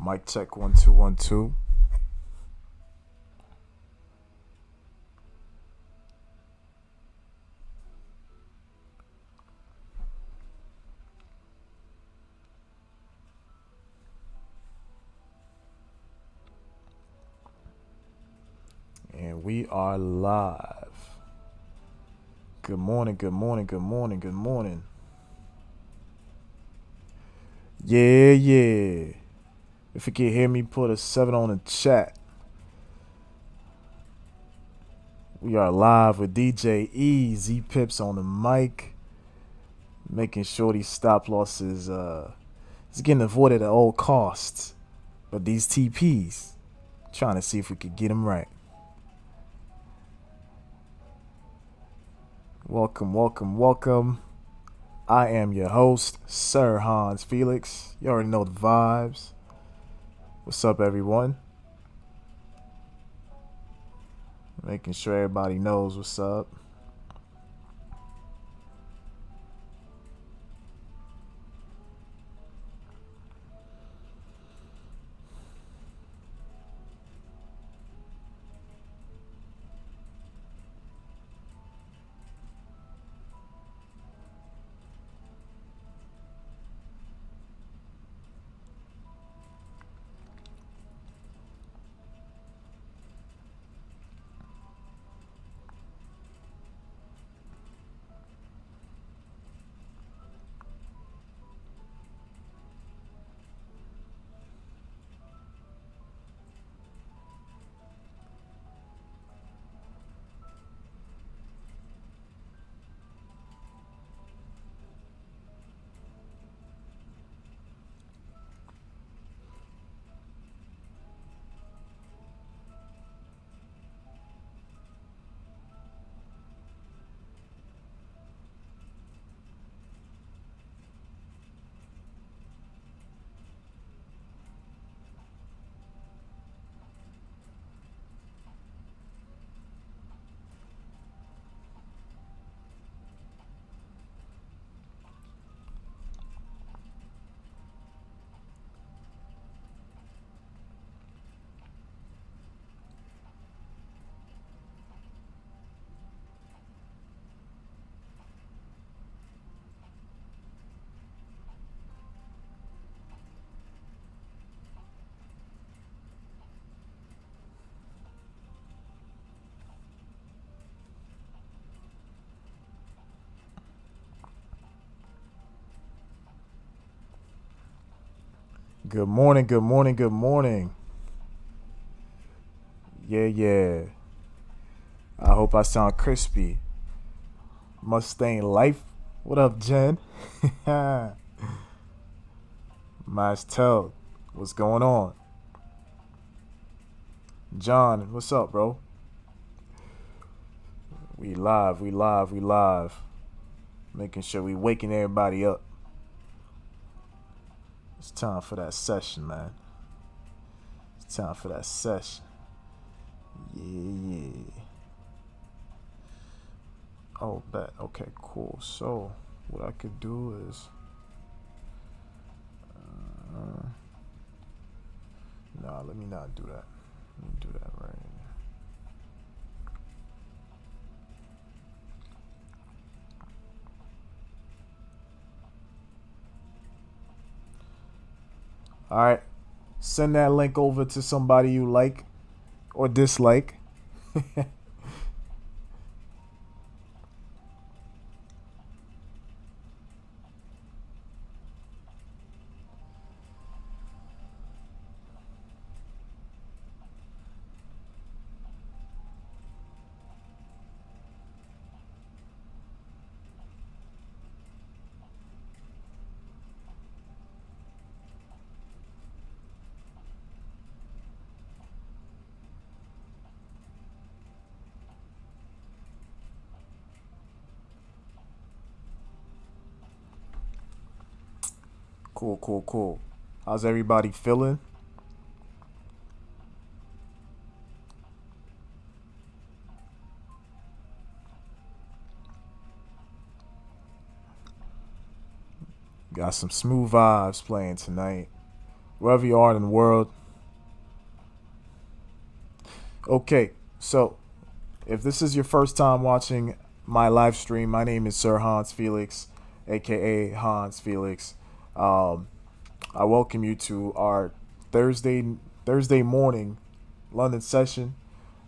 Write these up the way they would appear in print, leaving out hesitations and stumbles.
Mic check 1 2 1 2. And we are live. Good morning, good morning, good morning, good morning. Yeah. If you can hear me, put a 7 on the chat. We are live with DJ E, Z Pips on the mic, making sure these stop losses is getting avoided at all costs. But these TPs, trying to see if we could get them right. Welcome, welcome, welcome. I am your host, Sir Hans Felix. You already know the vibes. What's up, everyone? Making sure everybody knows what's up. Good morning, good morning, good morning. Yeah. I hope I sound crispy. Mustang Life. What up, Jen? Tell. What's going on? John, what's up, bro? We live. Making sure we waking everybody up. It's time for that session, man. It's time for that session. Yeah. Oh, bet. Okay, cool. So, what I could do is... nah, let me not do that. Let me do that right here. All right. Send that link over to somebody you like or dislike. Cool. How's everybody feeling? Got some smooth vibes playing tonight. wherever you are in the world. Okay, so if this is your first time watching my live stream, my name is Sir Hans Felix, aka Hans Felix. Um, I welcome you to our Thursday Thursday morning London session.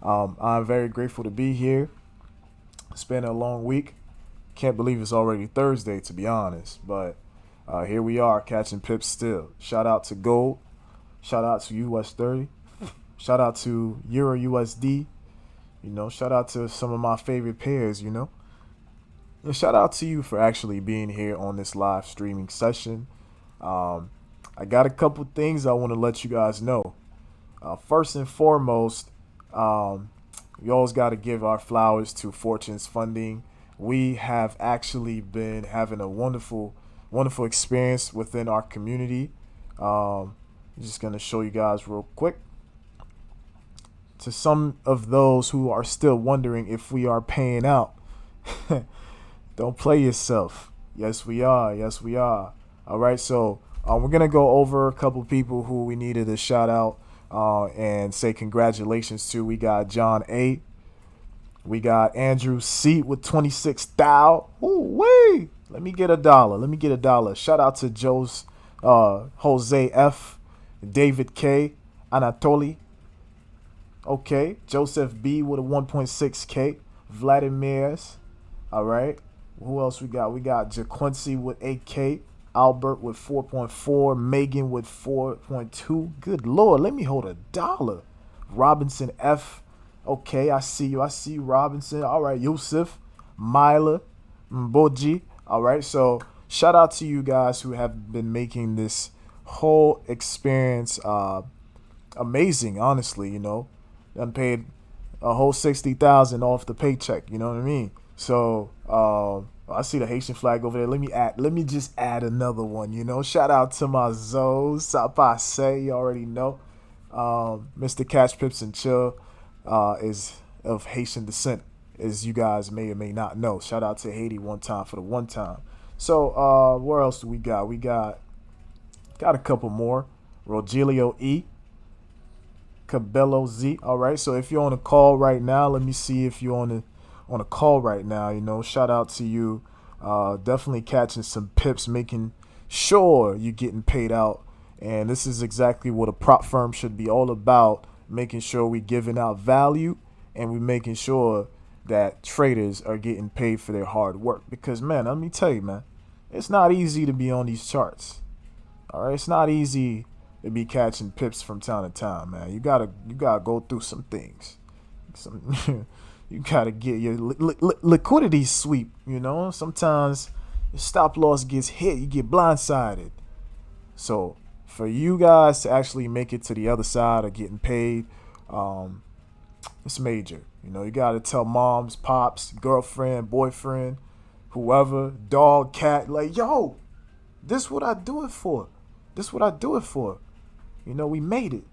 I'm very grateful to be here. It's been a long week. Can't believe it's already Thursday, to be honest. But here we are, catching pips still. Shout out to gold. Shout out to US 30. Shout out to Euro USD. Shout out to some of my favorite pairs. And shout out to you for actually being here on this live streaming session. Um, I got a couple things I want to let you guys know. First and foremost, um, we always got to give our flowers to Fortunes Funding. We have actually been having a wonderful, wonderful experience within our community. I'm just going to show you guys real quick. To some of those who are still wondering if we are paying out, don't play yourself. Yes, we are. Yes, we are. All right, so we're going to go over a couple people who we needed to shout out and say congratulations to. We got John A. We got Andrew C with 26,000. Ooh, wee. Let me get a dollar. Let me get a dollar. Shout out to Jose F, David K, Anatoly. Okay, Joseph B with a 1.6K. Vladimir's. All right. Who else we got? We got JaQuincy with 8K. Albert with 4.4. Megan with 4.2. Good Lord, let me hold a dollar. Robinson F. Okay, I see you. I see you, Robinson. All right, Yusuf, Myla, Mboji. All right, so shout out to you guys who have been making this whole experience amazing, honestly, Done paid a whole 60,000 off the paycheck, you know what I mean? So I see the Haitian flag over there. Let me just add another one, Shout out to my Zoes, Sapase, you already know. Mr. Catch Pips and Chill is of Haitian descent, as you guys may or may not know. Shout out to Haiti one time for the one time. So where else do we got? We got a couple more. Rogelio E. Cabello Z. All right. So if you're on a call right now, let me see if you're on a call right now. Shout out to you. Definitely catching some pips, making sure you're getting paid out. And this is exactly what a prop firm should be all about, making sure we're giving out value and we're making sure that traders are getting paid for their hard work. Because, man, let me tell you, man, it's not easy to be on these charts. All right. It's not easy to be catching pips from time to time, man. You gotta go through some things. You gotta get your liquidity sweep. Sometimes your stop loss gets hit, you get blindsided. So for you guys to actually make it to the other side of getting paid, it's major. You gotta tell moms, pops, girlfriend, boyfriend, whoever, dog, cat, like, yo, this what I do it for. This what I do it for. We made it.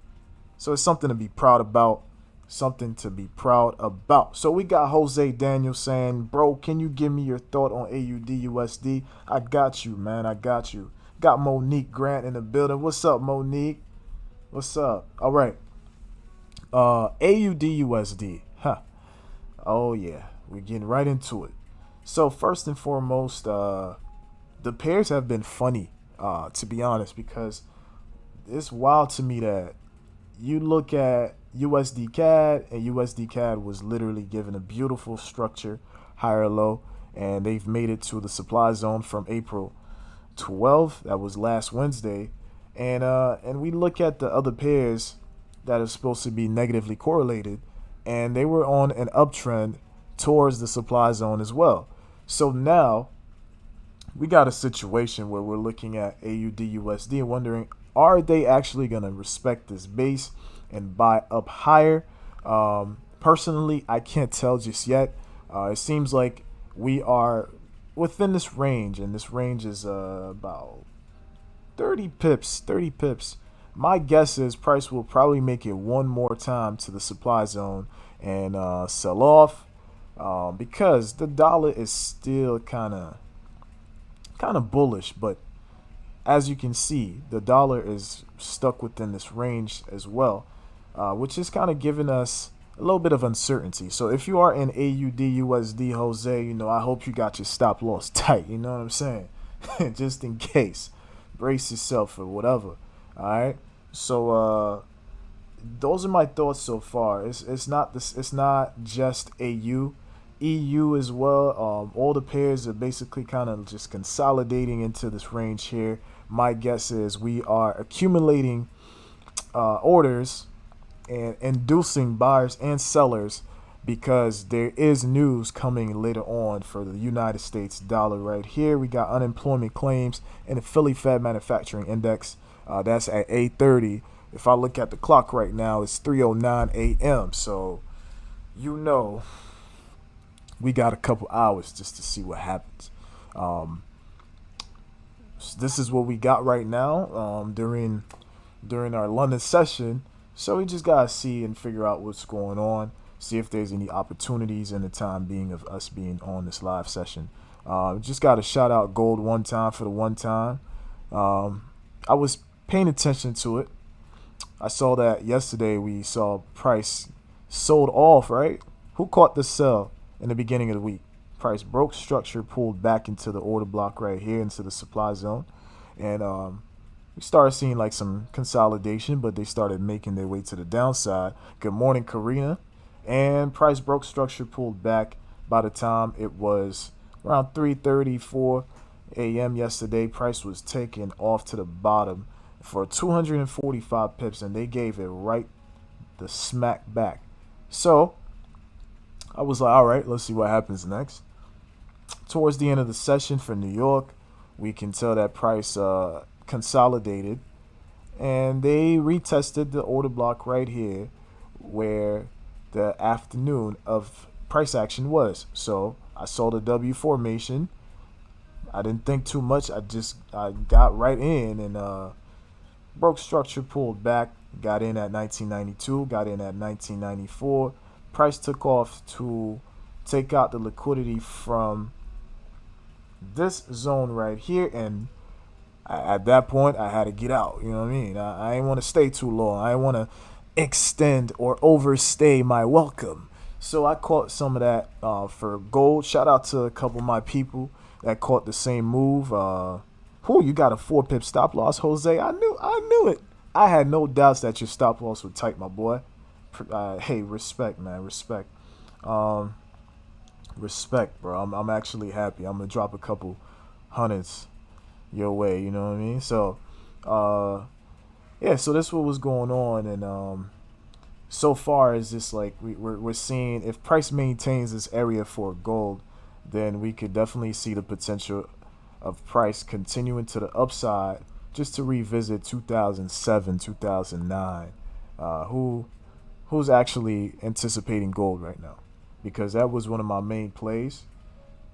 So it's something to be proud about. Something to be proud about. So we got Jose Daniel saying, bro, can you give me your thought on AUD USD? I got you, man. I got you. Got Monique Grant in the building. What's up, Monique? What's up? All right. AUD USD. Huh. Oh, yeah. We're getting right into it. So first and foremost, the pairs have been funny, to be honest, because it's wild to me that you look at USD CAD, and USD CAD was literally given a beautiful structure, higher or low, and they've made it to the supply zone from April 12th. That was last Wednesday. And we look at the other pairs that are supposed to be negatively correlated, and they were on an uptrend towards the supply zone as well. So now we got a situation where we're looking at AUD USD and wondering, are they actually going to respect this base and buy up higher? Personally, I can't tell just yet. It seems like we are within this range, and this range is about 30 pips. 30 pips. My guess is price will probably make it one more time to the supply zone and sell off, because the dollar is still kind of bullish, but as you can see, the dollar is stuck within this range as well, which is kind of giving us a little bit of uncertainty. So if you are in AUD USD, Jose, I hope you got your stop loss tight. You know what I'm saying? Just in case, brace yourself for whatever. All right. So those are my thoughts so far. It's not this. It's not just AU, EU as well. All the pairs are basically kind of just consolidating into this range here. My guess is we are accumulating orders and inducing buyers and sellers because there is news coming later on for the United States dollar. Right here we got unemployment claims and the Philly Fed Manufacturing Index. That's at 8:30. If I look at the clock right now, it's 3:09 a.m. So we got a couple hours just to see what happens. So this is what we got right now during our London session. So we just gotta see and figure out what's going on, see if there's any opportunities in the time being of us being on this live session. Just gotta shout out gold one time for the one time. I was paying attention to it. I saw that yesterday we saw price sold off, right? Who caught the sell in the beginning of the week? Price broke structure, pulled back into the order block right here, into the supply zone. And we started seeing like some consolidation, but they started making their way to the downside. Good morning, Karina. And price broke structure, pulled back. By the time it was around 3:34 a.m. yesterday, price was taken off to the bottom for 245 pips, and they gave it right the smack back. So I was like, all right, let's see what happens next. Towards the end of the session for New York, we can tell that price consolidated, and they retested the order block right here where the afternoon of price action was. So I saw the W formation. I didn't think too much. I got right in and broke structure, pulled back, got in at 1992, got in at 1994. Price took off to take out the liquidity from this zone right here, and at that point I had to get out. You know what I mean? I didn't want to stay too long. I didn't want to extend or overstay my welcome. So I caught some of that for gold. Shout out to a couple of my people that caught the same move. You got a 4-pip stop loss, Jose? I knew it. I had no doubts that your stop loss would tight, my boy. Hey, respect, man, respect. Respect, bro. I'm actually happy. I'm gonna drop a couple hundreds your way. You know what I mean? So, yeah. So that's what was going on, and so far is just like we're seeing if price maintains this area for gold, then we could definitely see the potential of price continuing to the upside, just to revisit 2007, 2009. Who's actually anticipating gold right now? Because that was one of my main plays.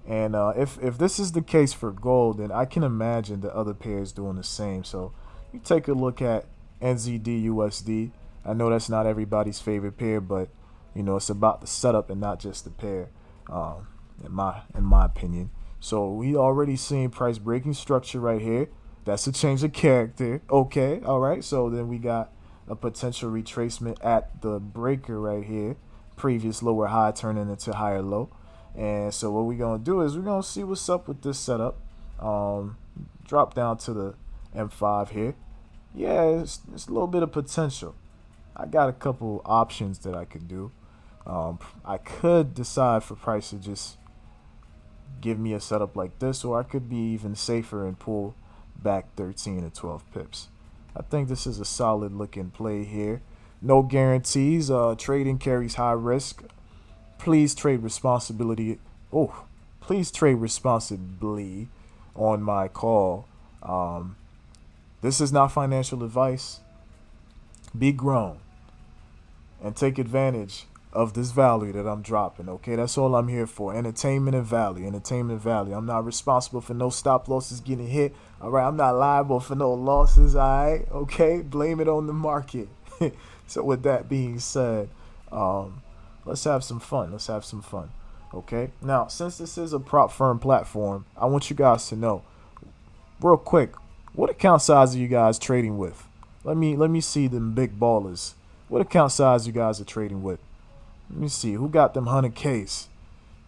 And if this is the case for gold, then I can imagine the other pairs doing the same. So you take a look at NZD USD. I know that's not everybody's favorite pair, but it's about the setup and not just the pair, in my opinion. So we already seen price breaking structure right here. That's a change of character. Okay, all right. So then we got a potential retracement at the breaker right here. Previous lower high turning into higher low. And so what we're going to do is we're going to see what's up with this setup. Drop down to the M5 here. Yeah, it's a little bit of potential. I got a couple options that I could do. I could decide for price to just give me a setup like this, or I could be even safer and pull back 13 or 12 pips. I think this is a solid looking play here. No guarantees. Trading carries high risk. Please trade responsibly on my call. This is not financial advice. Be grown and take advantage of this value that I'm dropping. Okay, that's all I'm here for. Entertainment and value. I'm not responsible for no stop losses getting hit. All right, I'm not liable for no losses. All right, okay, blame it on the market. So with that being said, let's have some fun. Okay, now since this is a prop firm platform, I want you guys to know real quick, What account size are you guys trading with? Let me see them big ballers. What account size you guys are trading with? Let me see who got them 100Ks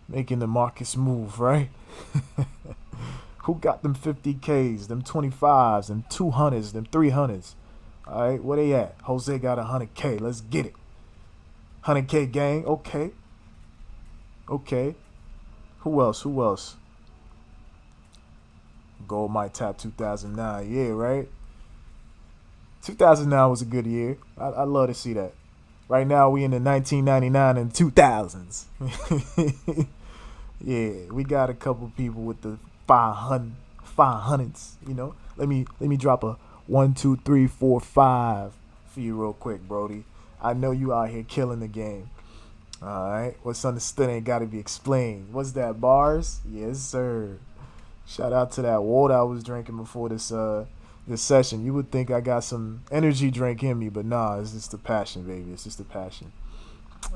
making the markets move, right? Who got them 50Ks, them 25s, them 200s, them 300s? All right, where they at? Jose got 100K. Let's get it. 100K gang. Okay. Okay. Who else? Who else? Gold might tap 2009. Yeah, right? 2009 was a good year. I love to see that. Right now, we in the 1999 and 2000s. Yeah, we got a couple people with the 500s. Let me drop a 1, 2, 3, 4, 5 for you real quick, Brody. I know you out here killing the game. All right, what's understood ain't got to be explained. What's that, bars? Yes, sir. Shout out to that water I was drinking before this session. You would think I got some energy drink in me, but nah, it's just the passion, baby. It's just the passion.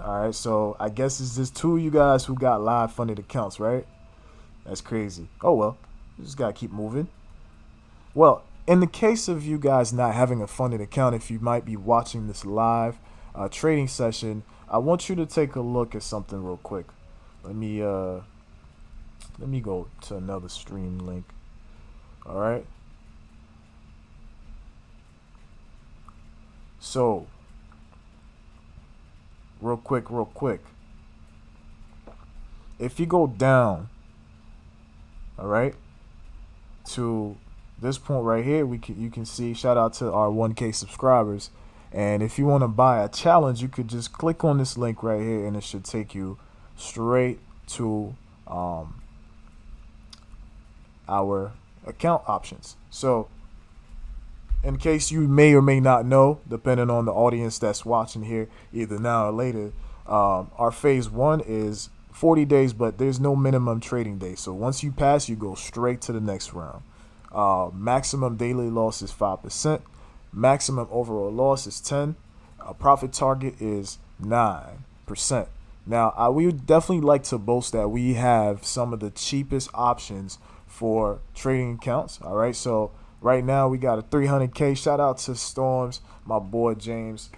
All right, so I guess it's just two of you guys who got live funded accounts, right? That's crazy. Oh well, you just gotta keep moving. Well, in the case of you guys not having a funded account, if you might be watching this live trading session, I want you to take a look at something real quick. Let me go to another stream link. All right. So, real quick. If you go down, all right, to this point right here, you can see. Shout out to our 1K subscribers. And if you want to buy a challenge, you could just click on this link right here, and it should take you straight to our account options. So, in case you may or may not know, depending on the audience that's watching here, either now or later, our phase 1 is 40 days, but there's no minimum trading day. So once you pass, you go straight to the next round. Maximum daily loss is 5%. Maximum overall loss is 10. Profit target is 9%. Now, we would definitely like to boast that we have some of the cheapest options for trading accounts. All right, so right now we got a 300K. Shout out to Storms, my boy James.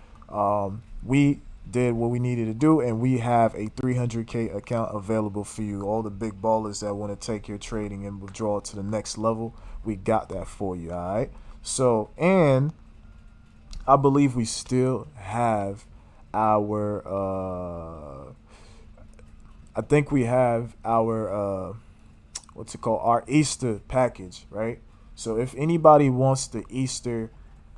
We did what we needed to do, and we have a 300K account available for you. All the big ballers that want to take your trading and withdraw it to the next level, we got that for you. All right. So, and I believe we still have our. I think we have our what's it called? Our Easter package, right? So if anybody wants the Easter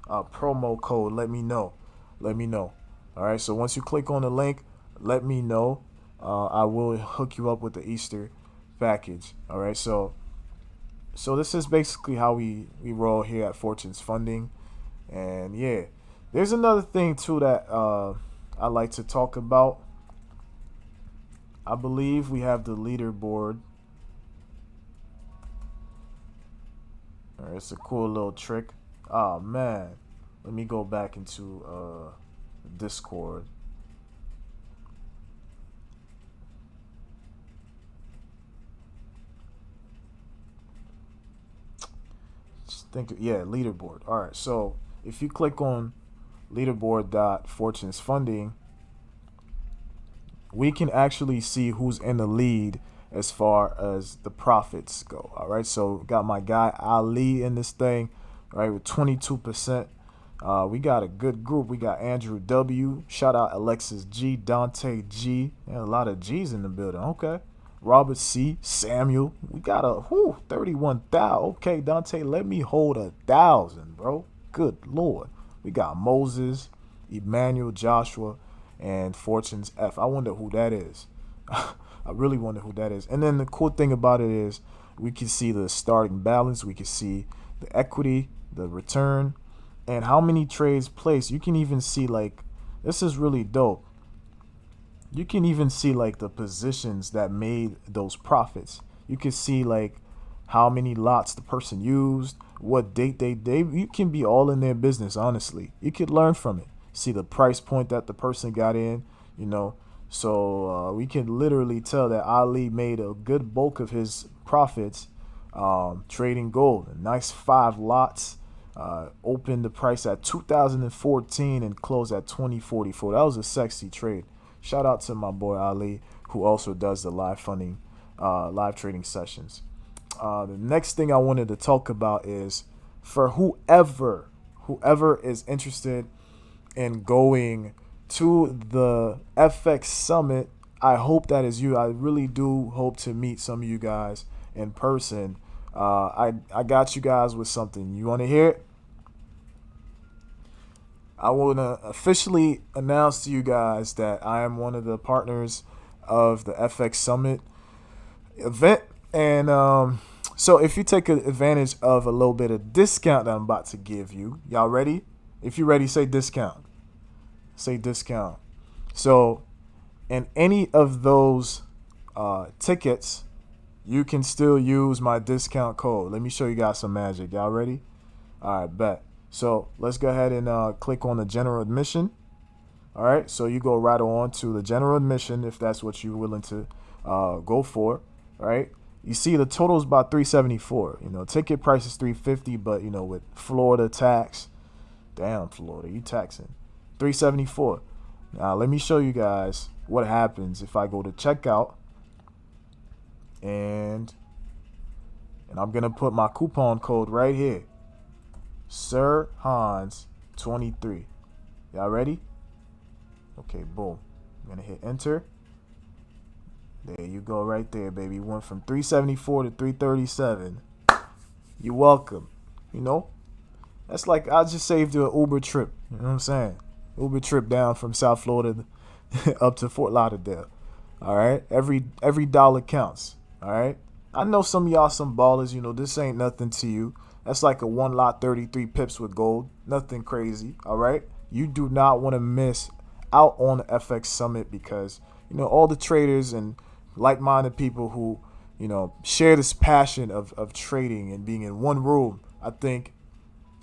promo code, let me know. Let me know. All right. So once you click on the link, let me know. I will hook you up with the Easter package. All right. So this is basically how we roll here at Fortunes Funding. And yeah, there's another thing too that I like to talk about. I believe we have the leaderboard. All right, it's a cool little trick. Oh man, let me go back into Discord. Leaderboard. All right, so if you click on leaderboard.fortunes funding, we can actually see who's in the lead as far as the profits go. All right, so got my guy Ali in this thing, right, with 22%. We got a good group. We got Andrew W. Shout out Alexis G, Dante G, and a lot of G's in the building. Okay, Robert C, Samuel. We got a 31,000. Okay, Dante, let me hold 1,000, bro. Good Lord. We got Moses, Emmanuel, Joshua, and Fortunes F. I wonder who that is. I really wonder who that is. And then the cool thing about it is we can see the starting balance. We can see the equity, the return, and how many trades placed. You can even see, like, this is really dope. You can even see, like, the positions that made those profits. You can see, like, how many lots the person used, what date they you can be all in their business, honestly. You could learn from it. See the price point that the person got in, So we can literally tell that Ali made a good bulk of his profits trading gold. A nice 5 lots. Opened the price at 2014 and closed at 2044. That was a sexy trade. Shout out to my boy Ali, who also does the live funding, live trading sessions. The next thing I wanted to talk about is for whoever is interested in going to the FX Summit. I hope that is you. I really do hope to meet some of you guys in person. I got you guys with something. You want to hear it? I want to officially announce to you guys that I am one of the partners of the FX Summit event. And so if you take advantage of a little bit of discount that I'm about to give you, y'all ready? If you're ready, say discount. Say discount. So in any of those tickets, you can still use my discount code. Let me show you guys some magic. Y'all ready? All right, bet. So let's go ahead and click on the general admission. All right, so you go right on to the general admission if that's what you're willing to go for. All right, you see the total is about $374. Ticket price is $350, but with Florida tax, damn Florida, you taxing $374. Now let me show you guys what happens if I go to checkout, and I'm gonna put my coupon code right here. Sir Hans 23. Y'all ready? Okay, boom. I'm gonna hit enter. There you go, right there, baby. Went from 374 to 337. You're welcome. That's like I just saved you an Uber trip. You know what I'm saying? Uber trip down from South Florida up to Fort Lauderdale. All right, every dollar counts. All right. I know some of y'all some ballers. This ain't nothing to you. That's like a 1 lot 33 pips with gold. Nothing crazy. All right. You do not want to miss out on the FX Summit because, all the traders and like-minded people who, share this passion of trading and being in one room. I think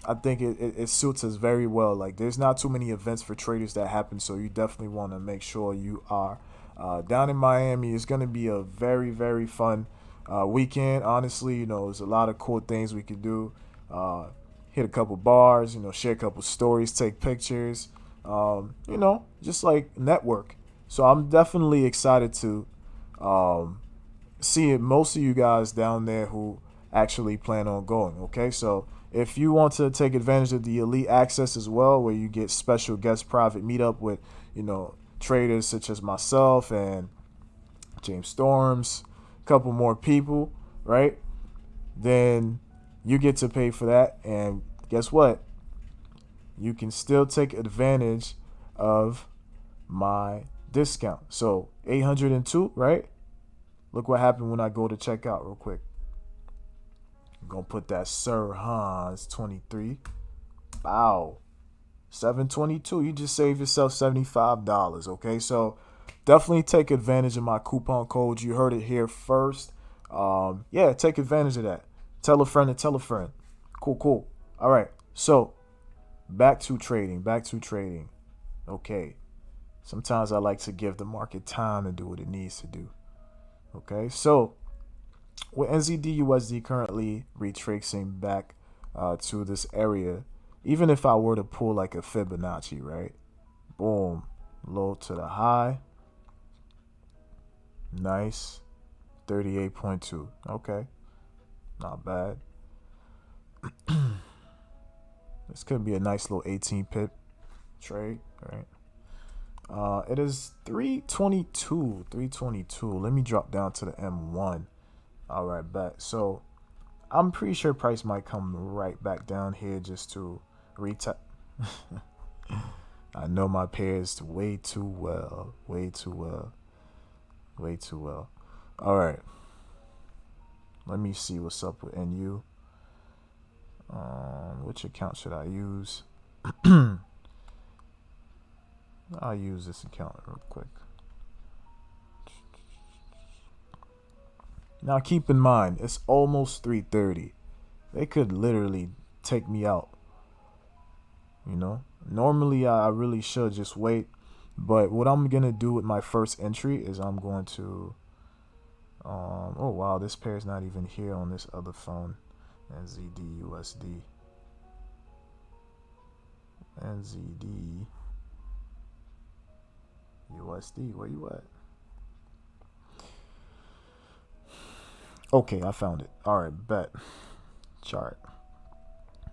it suits us very well. Like, there's not too many events for traders that happen. So you definitely want to make sure you are down in Miami. It's going to be a very, very fun weekend. Honestly, there's a lot of cool things we could do. Hit a couple bars, share a couple stories, take pictures, just like network. So I'm definitely excited to see most of you guys down there who actually plan on going. Okay, so if you want to take advantage of the elite access as well, where you get special guest private meetup with, traders such as myself and James Storms, a couple more people, right? Then you get to pay for that. And guess what? You can still take advantage of my discount. So 802, right? Look what happened when I go to checkout real quick. I'm going to put that Sir Hans 23. Wow. 722. You just saved yourself $75. Okay, so definitely take advantage of my coupon code. You heard it here first. Yeah, take advantage of that. Tell a friend and tell a friend. Cool. All right, so back to trading. Okay, sometimes I like to give the market time to do what it needs to do. Okay, so with NZD/USD currently retracing back to this area, even if I were to pull like a Fibonacci, right? Boom, low to the high. Nice. 38.2. Okay, not bad. This could be a nice little 18 pip trade, right? It is 322. Let me drop down to the M1. All right, bet. So I'm pretty sure price might come right back down here just to retest. I know my pairs way too well. All right. Let me see what's up with NU. Which account should I use? I'll use this account real quick. Now keep in mind, it's almost 3:30. They could literally take me out. Normally I really should just wait. But what I'm going to do with my first entry is I'm going to Oh wow, this pair is not even here on this other phone. NZD USD. NZD USD. Where you at? Okay, I found it. All right, bet. Chart.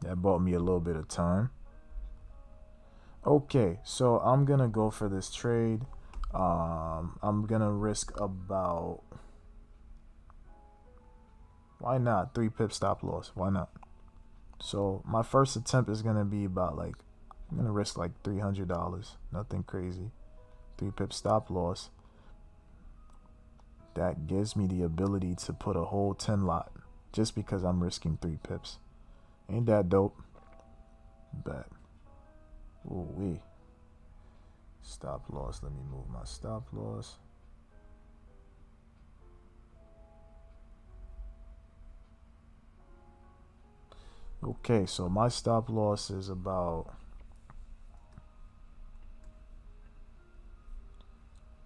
That bought me a little bit of time. Okay, so I'm gonna go for this trade. I'm gonna risk about, why not, 3 pip stop loss? Why not? So my first attempt is gonna be about like, I'm gonna risk like $300. Nothing crazy. 3 pip stop loss. That gives me the ability to put a whole 10 lot just because I'm risking 3 pips. Ain't that dope? Bet. Ooh wee. Stop loss. Let me move my stop loss. Okay, so my stop loss is about,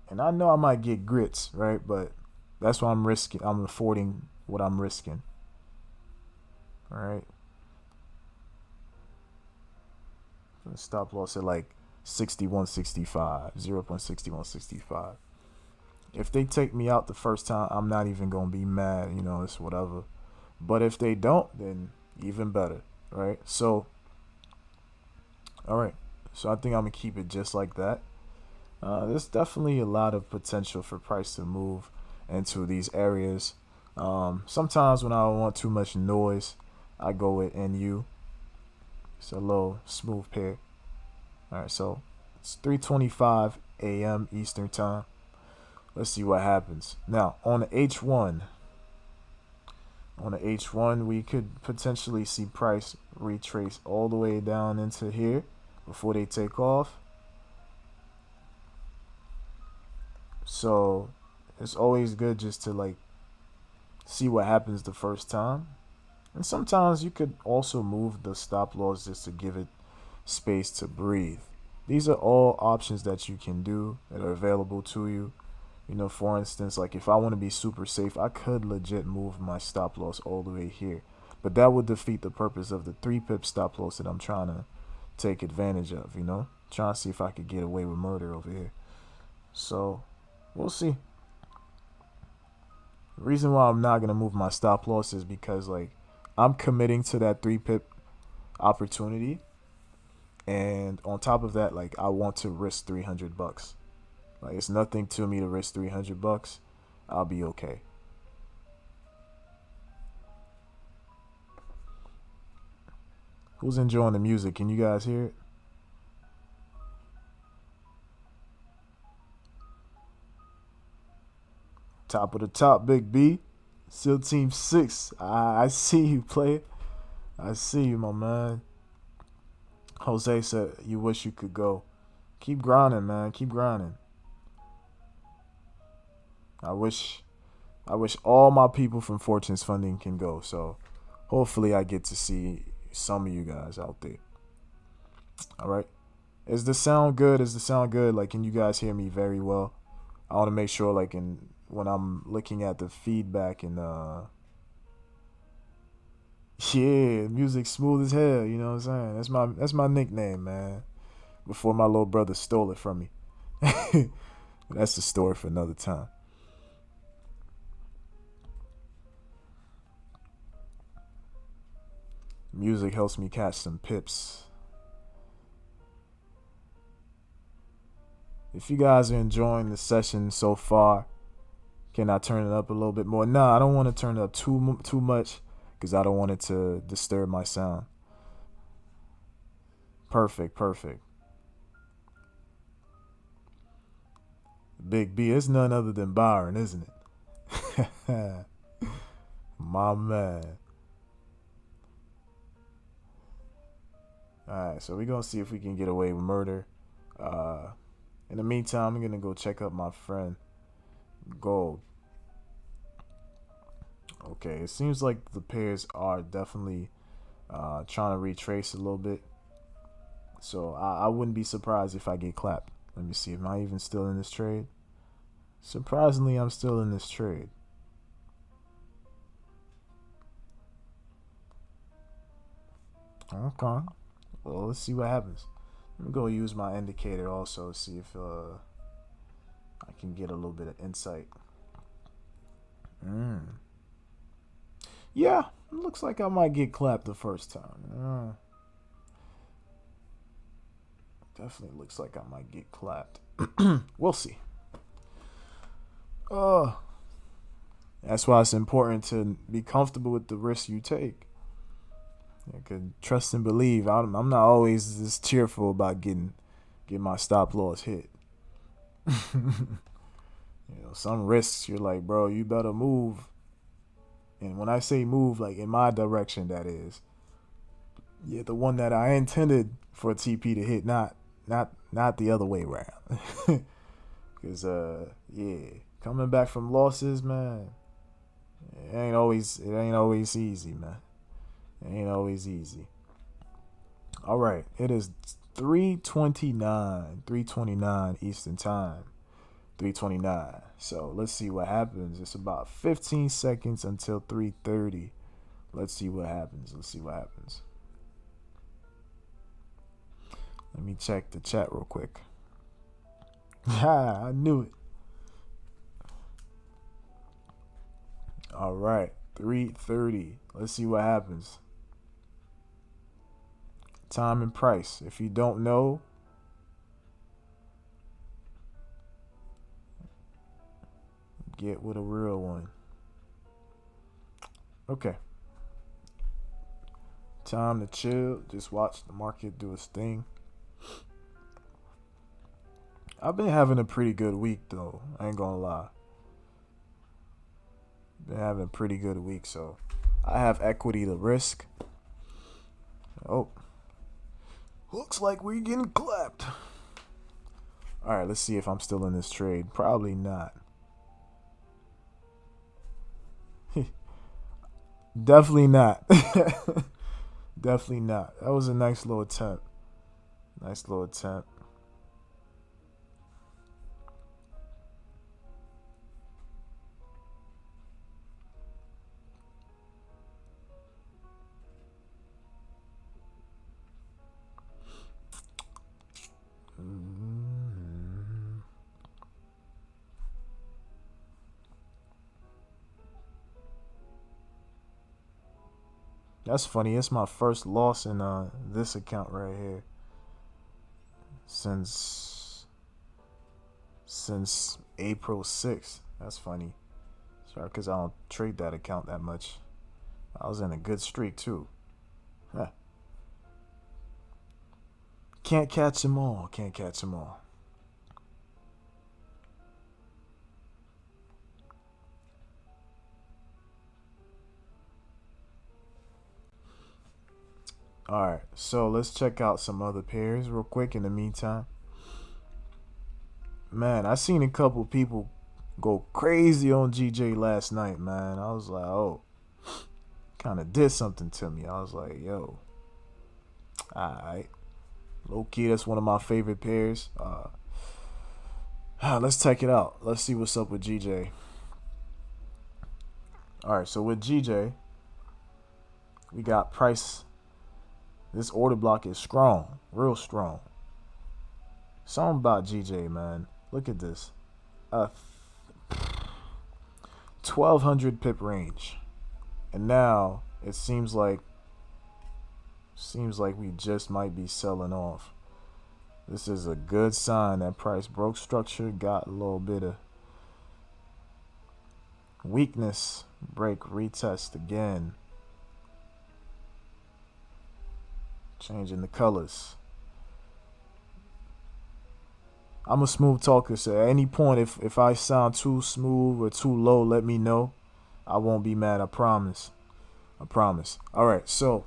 and I know I might get grits, right? But that's what I'm risking. I'm affording what I'm risking. All right. Stop loss at like 6165, 0.6165. If they take me out the first time, I'm not even gonna be mad. It's whatever. But if they don't, then even better, right? So, all right. So I think I'm gonna keep it just like that. There's definitely a lot of potential for price to move into these areas. Sometimes when I don't want too much noise, I go with NU. It's a little smooth pair. All right, so it's 3:25 a.m. Eastern time. Let's see what happens. Now on the H1, we could potentially see price retrace all the way down into here before they take off. So it's always good just to like see what happens the first time. And sometimes you could also move the stop loss just to give it space to breathe. These are all options that you can do that are available to you. For instance, like if I want to be super safe, I could legit move my stop loss all the way here. But that would defeat the purpose of the 3 pip stop loss that I'm trying to take advantage of. Trying to see if I could get away with murder over here. So we'll see. The reason why I'm not going to move my stop loss is because like I'm committing to that 3 pip opportunity. And on top of that, like I want to risk $300. Like it's nothing to me to risk $300. I'll be okay. Who's enjoying the music? Can you guys hear it? Top of the top, Big B. Still Team 6. I see you, player. I see you, my man. Jose said you wish you could go. Keep grinding, man. Keep grinding. I wish all my people from Fortunes Funding can go. So hopefully I get to see some of you guys out there. All right. Is the sound good? Is the sound good? Like, can you guys hear me very well? I want to make sure, like, when I'm looking at the feedback and yeah, music smooth as hell. You know what I'm saying? That's my nickname, man. Before my little brother stole it from me. That's the story for another time. Music helps me catch some pips. If you guys are enjoying the session so far, can I turn it up a little bit more? Nah, I don't want to turn it up too much because I don't want it to disturb my sound. Perfect, perfect. Big B is none other than Byron, isn't it? My man. Alright, so we're gonna see if we can get away with murder. Uh in the meantime, I'm gonna go check up my friend Gold. Okay, it seems like the pairs are definitely trying to retrace a little bit. So I wouldn't be surprised if I get clapped. Let me see. Am I even still in this trade? Surprisingly, I'm still in this trade. Okay. Well, let's see what happens. Let me go use my indicator also, see if I can get a little bit of insight. Yeah, it looks like I might get clapped the first time. Definitely looks like I might get clapped. We'll see. Uh, that's why it's important to be comfortable with the risks you take. You can trust and believe. I'm not always this cheerful about getting my stop loss hit. Some risks you're like, bro, you better move. And when I say move, like in my direction, that is, yeah, the one that I intended for TP to hit, not the other way around. Cause yeah, coming back from losses, man, it ain't always easy, man. It ain't always easy. All right, it is 3:29 Eastern Time. 3:29. So let's see what happens. It's about 15 seconds until 3:30. Let's see what happens. Let me check the chat real quick. Ha, I knew it. All right, 3:30. Let's see what happens. Time and price. If you don't know, get with a real one. Okay. Time to chill. Just watch the market do its thing. I've been having a pretty good week though. I ain't gonna lie. Been having a pretty good week, so I have equity to risk. Oh. Looks like we're getting clapped. Alright, let's see if I'm still in this trade. Probably not. Definitely not. Definitely not. That was a nice little attempt. That's funny. It's my first loss in this account right here since April 6th. That's funny. Sorry, because I don't trade that account that much. I was in a good streak too. Huh. Can't catch them all. Alright, so let's check out some other pairs real quick in the meantime. Man, I seen a couple people go crazy on GJ last night, man. I was like, oh, kind of did something to me. I was like, yo, alright. Low key, that's one of my favorite pairs. Let's check it out. Let's see what's up with GJ. Alright, so with GJ, we got price. This order block is strong, real strong. Something about GJ, man. Look at this. 1200 pip range. And now it seems like we just might be selling off. This is a good sign that price broke structure, got a little bit of weakness, break, retest again. Changing the colors. I'm a smooth talker, so at any point if I sound too smooth or too low, let me know. I won't be mad, I promise. Alright, so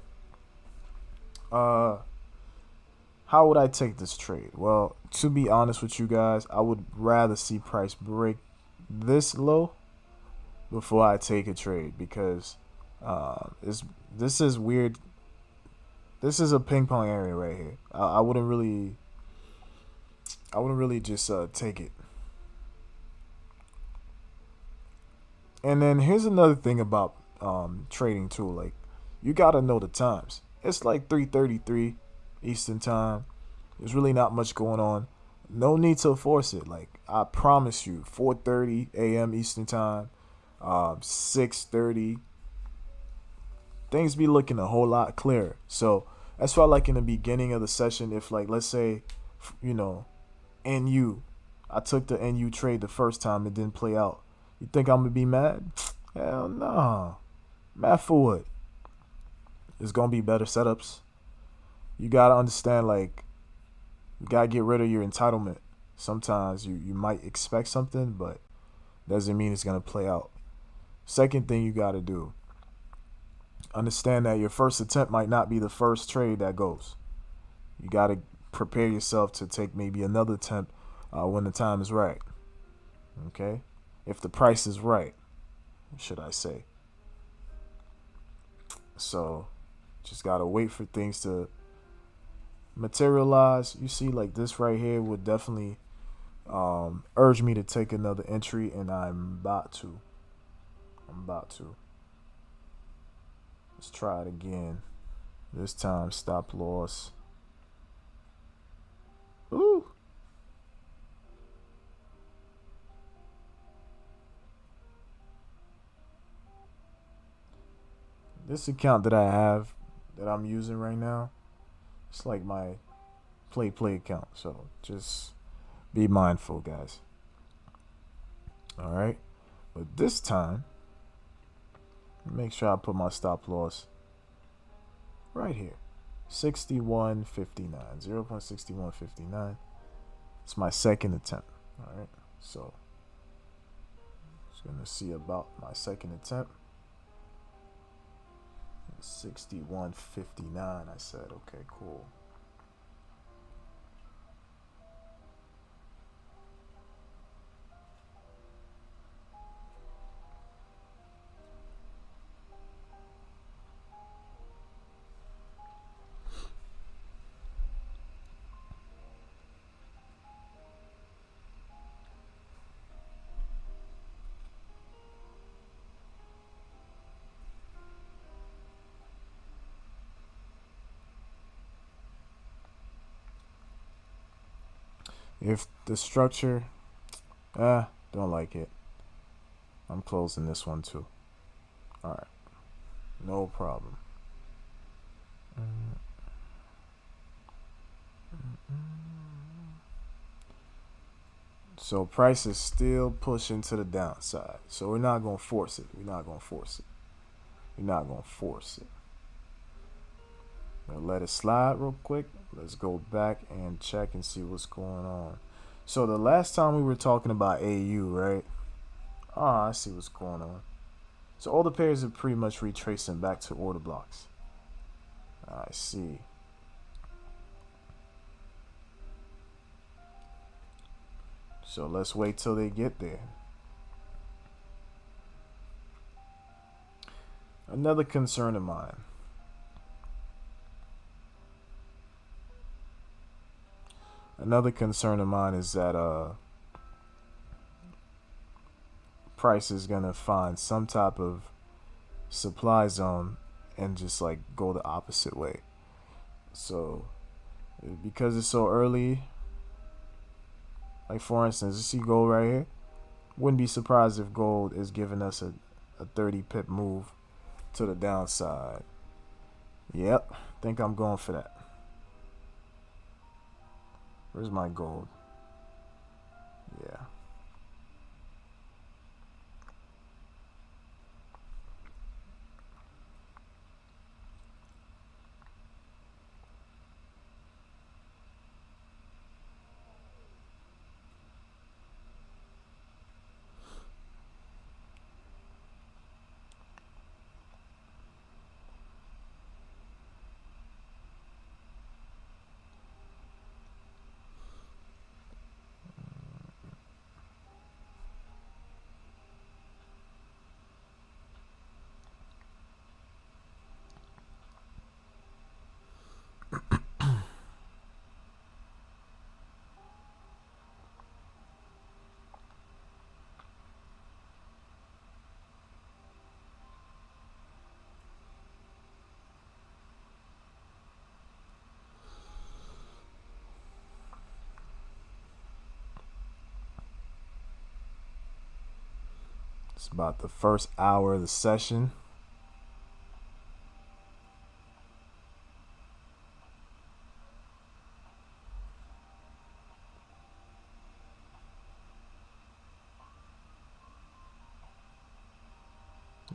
how would I take this trade? Well, to be honest with you guys, I would rather see price break this low before I take a trade, because this is weird. This is a ping pong area right here. I wouldn't really just take it. And then here's another thing about trading too. Like, you gotta know the times. It's like 3:33 Eastern time. There's really not much going on. No need to force it. Like I promise you, 4:30 a.m. Eastern time, 6:30, things be looking a whole lot clearer. So that's why, like in the beginning of the session, if like let's say, you know, NU, I took the NU trade the first time, it didn't play out. You think I'm gonna be mad? Hell no. Mad for what? It's gonna be better setups. You gotta understand, like, you gotta get rid of your entitlement. Sometimes you might expect something, but doesn't mean it's gonna play out. Second thing you gotta do, understand that your first attempt might not be the first trade that goes. You gotta prepare yourself to take maybe another attempt when the time is right. Okay, if the price is right, should I say? So, just gotta wait for things to materialize. You see, like this right here would definitely urge me to take another entry, and I'm about to. I'm about to. Let's try it again. This time, stop loss. Ooh. This account that I have, that I'm using right now, it's like my play account. So just be mindful, guys. All right. But this time, make sure I put my stop loss right here. 61.59. 0.6159. It's my second attempt. All right. So just gonna see about my second attempt. 61.59. I said, okay, cool. If the structure, don't like it, I'm closing this one too. All right, no problem. So price is still pushing to the downside. So we're not gonna force it. We're not gonna force it. We're not gonna force it. Now let it slide real quick. Let's go back and check and see what's going on. So the last time we were talking about AU, right? I see what's going on. So all the pairs are pretty much retracing back to order blocks. I see. So let's wait till they get there. Another concern of mine. Another concern of mine is that price is gonna find some type of supply zone and just like go the opposite way. So because it's so early, like for instance, you see gold right here. Wouldn't be surprised if gold is giving us a 30 pip move to the downside. Yep, think I'm going for that. Where's my gold? Yeah. It's about the first hour of the session.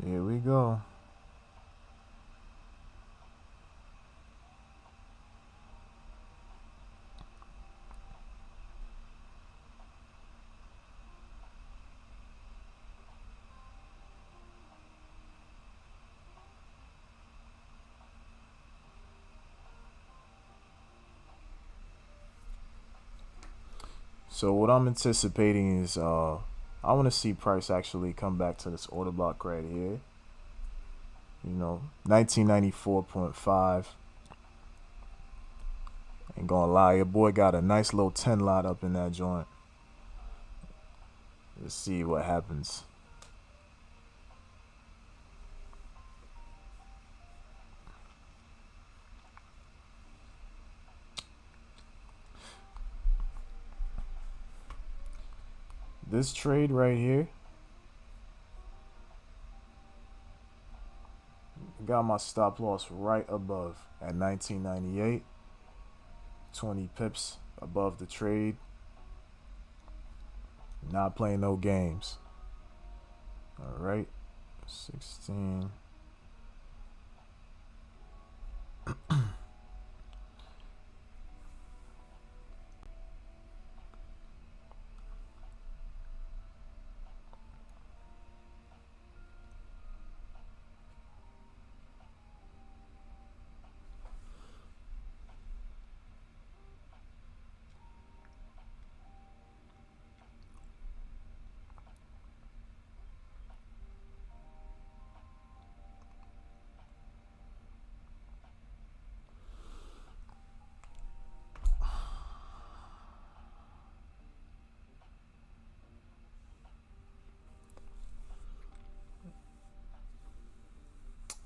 Here we go. So what I'm anticipating is I want to see price actually come back to this order block right here. 1994.5. Ain't gonna lie, your boy got a nice little 10 lot up in that joint. Let's see what happens. This trade right here, got my stop loss right above at 1998. 20 pips above the trade. Not playing no games. All right. 16.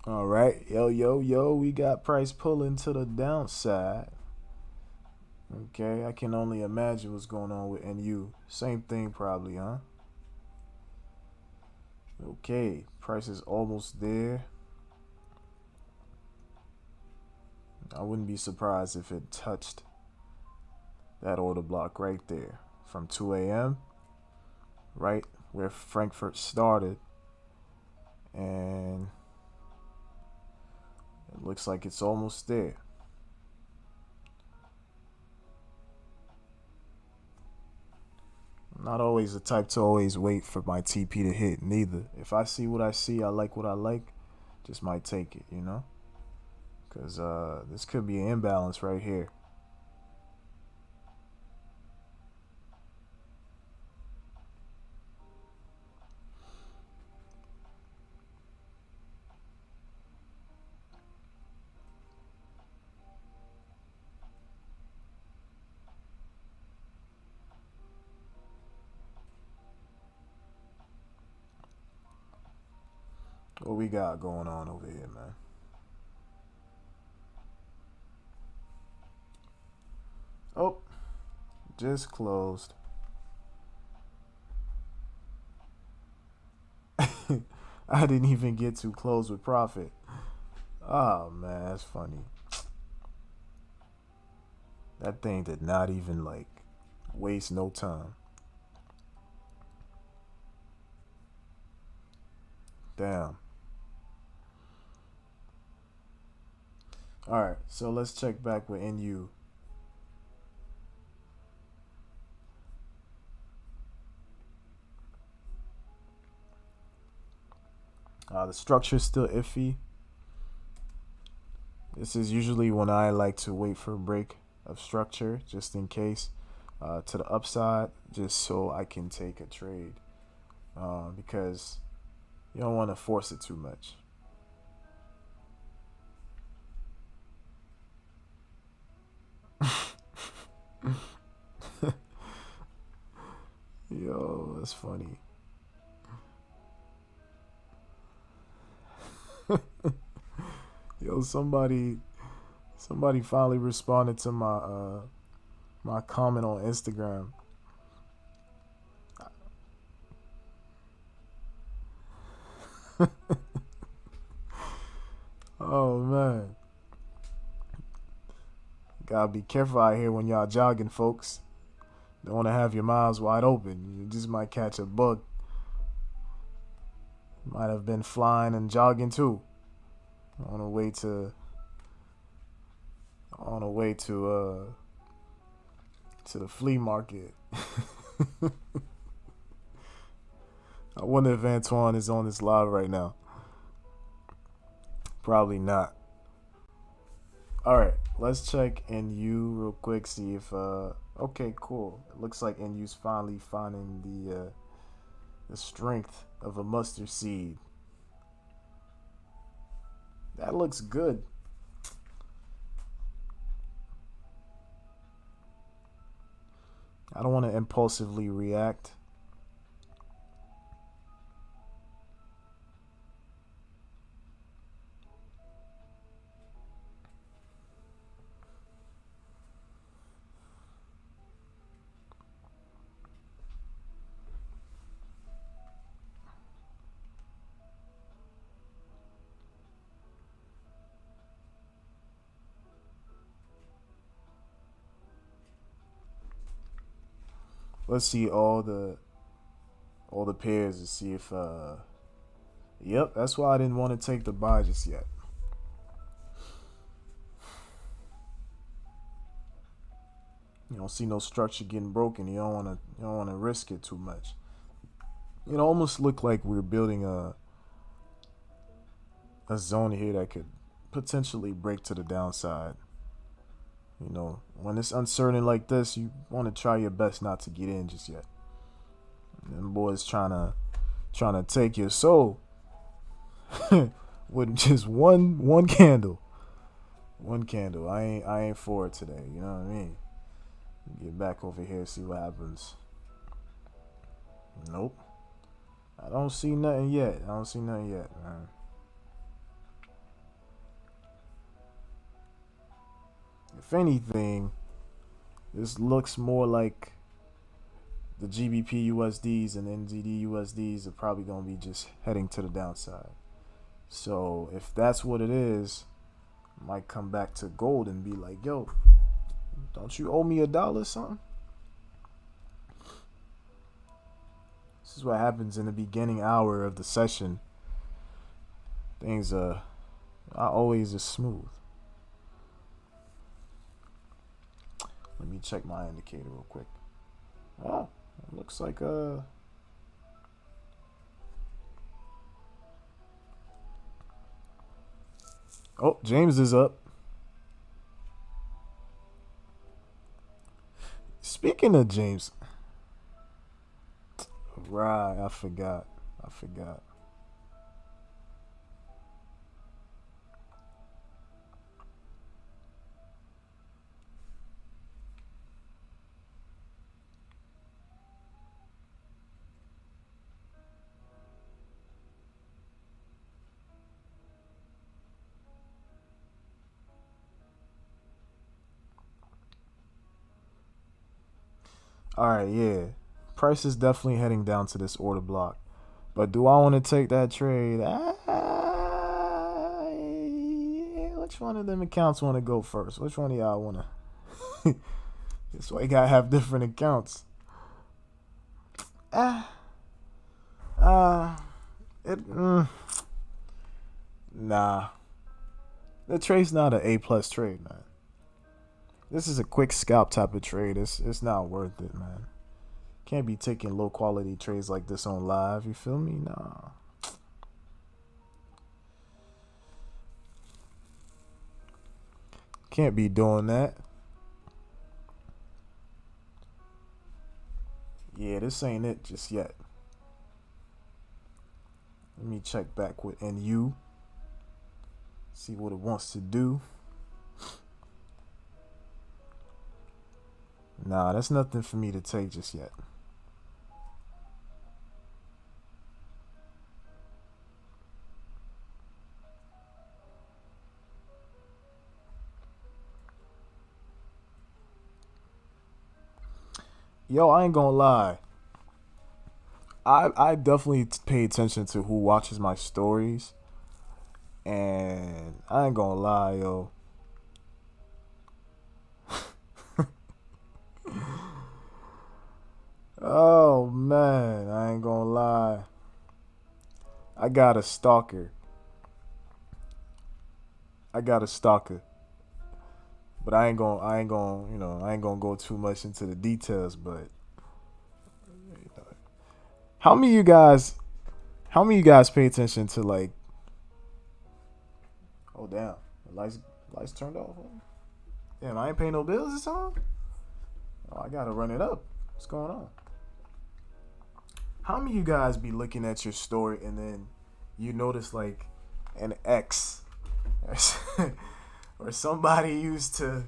All right, yo, we got price pulling to the downside. Okay, I can only imagine what's going on with NU. Same thing, probably, huh? Okay, price is almost there. I wouldn't be surprised if it touched that order block right there from 2 a.m. right where Frankfurt started, and it looks like it's almost there. I'm not always the type to always wait for my TP to hit, neither. If I see what I see, I like what I like, just might take it, because this could be an imbalance right here. What we got going on over here, man? Oh, just closed. I didn't even get to close with profit. Oh man, that's funny. That thing did not even waste no time. Damn. All right, so let's check back with NU. The structure is still iffy. This is usually when I like to wait for a break of structure, just in case, to the upside, just so I can take a trade, because you don't want to force it too much. Yo, that's funny. Yo, somebody finally responded to my comment on Instagram. Oh man, gotta be careful out here when y'all jogging, folks. Don't want to have your mouths wide open. You just might catch a bug. Might have been flying and jogging too. On the way to on the way to the flea market. I wonder if Antoine is on this live right now. Probably not. All right, let's check NU real quick. See if okay, cool. It looks like NU's finally finding the strength of a mustard seed. That looks good. I don't want to impulsively react. Let's see all the pairs to see if yep, that's why I didn't want to take the buy just yet. You don't see no structure getting broken. You don't wanna risk it too much. It almost looked like we're building a zone here that could potentially break to the downside. You know, when it's uncertain like this, you want to try your best not to get in just yet. Them boys trying to take your soul with just one candle. One candle. I ain't for it today. You know what I mean? Get back over here, see what happens. Nope. I don't see nothing yet. I don't see nothing yet, man. If anything, this looks more like the GBP USDs and NZD USDs are probably going to be just heading to the downside. So if that's what it is, I might come back to gold and be like, yo, don't you owe me $1 or something? This is what happens in the beginning hour of the session. Things are not always as smooth. Let me check my indicator real quick. Oh, it looks like oh, James is up. Speaking of James, right, I forgot. All right, yeah. Price is definitely heading down to this order block. But do I want to take that trade? Yeah, which one of them accounts want to go first? Which one of y'all want to? That's why you got to have different accounts. Ah. It. Nah. The trade's not an A+ trade, man. This is a quick scalp type of trade. It's not worth it, man. Can't be taking low quality trades like this on live. You feel me? Nah. Can't be doing that. Yeah, this ain't it just yet. Let me check back with NU. See what it wants to do. Nah, that's nothing for me to take just yet. Yo, I ain't gonna lie. I definitely pay attention to who watches my stories, and I ain't gonna lie, yo. Oh man, I ain't gonna lie. I got a stalker. I got a stalker. But I ain't gonna go too much into the details. But how many of you guys, how many of you guys pay attention to like? Oh damn, the lights turned off. Damn, I ain't paying no bills this time. Oh, I gotta run it up. What's going on? How many of you guys be looking at your story and then you notice like an ex or somebody used to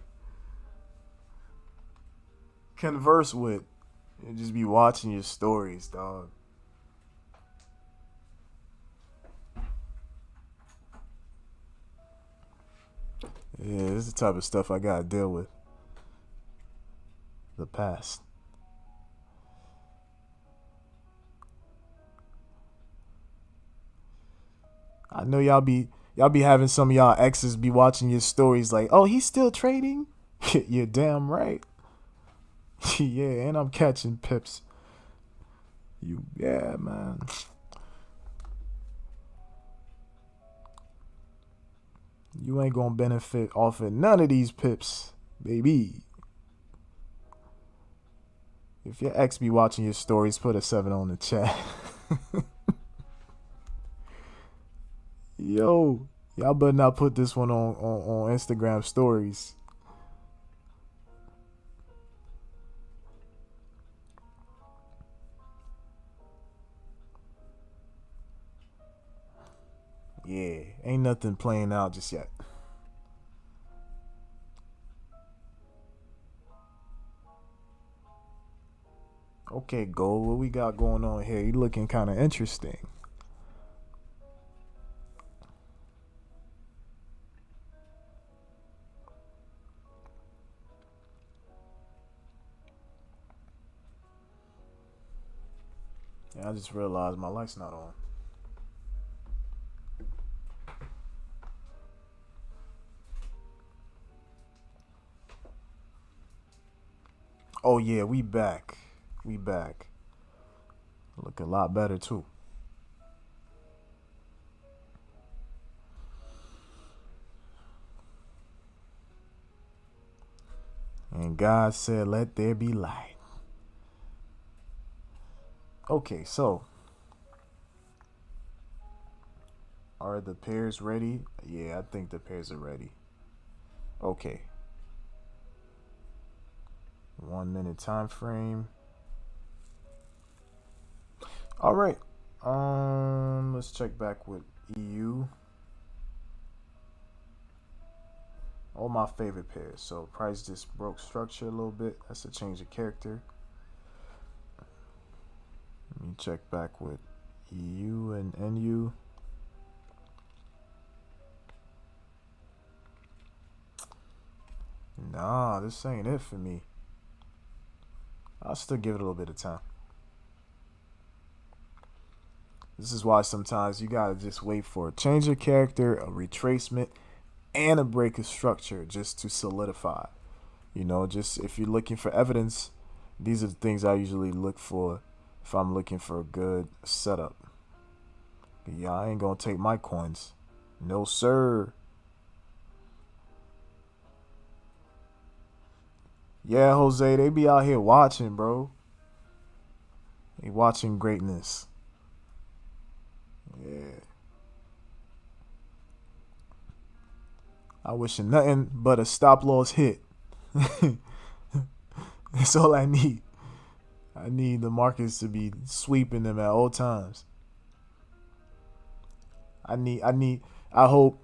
converse with and just be watching your stories, dog? Yeah, this is the type of stuff I gotta deal with. The past. I know y'all be having some of y'all exes be watching your stories like, oh, he's still trading? You're damn right. Yeah, and I'm catching pips. Yeah, man. You ain't gonna benefit off of none of these pips, baby. If your ex be watching your stories, put a 7 on the chat. Yo, y'all better not put this one on Instagram stories. Yeah, ain't nothing playing out just yet. Okay, Gold, what we got going on here? You looking kind of interesting. Yeah, I just realized my light's not on. Oh yeah, we back. We back. Look a lot better too. And God said, "Let there be light." Okay, so are the pairs ready? Yeah, I think the pairs are ready. Okay, 1 minute time frame. All right. Let's check back with EU. All my favorite pairs. So price just broke structure a little bit. That's a change of character. Let me check back with EU and NU. Nah, this ain't it for me. I'll still give it a little bit of time. This is why sometimes you gotta just wait for a change of character, a retracement, and a break of structure just to solidify. Just if you're looking for evidence, these are the things I usually look for if I'm looking for a good setup. Yeah, I ain't gonna take my coins. No, sir. Yeah, Jose, they be out here watching, bro. They watching greatness. Yeah. I wish nothing but a stop loss hit. That's all I need. I need the markets to be sweeping them at all times. I hope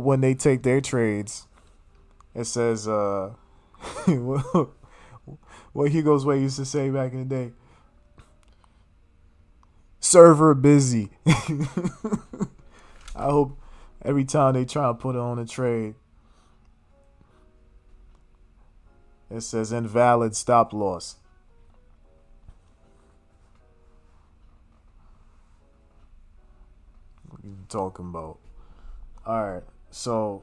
when they take their trades, it says what Hugo's Way used to say back in the day. Server busy. I hope every time they try to put it on a trade, it says invalid stop loss. talking about. All right, so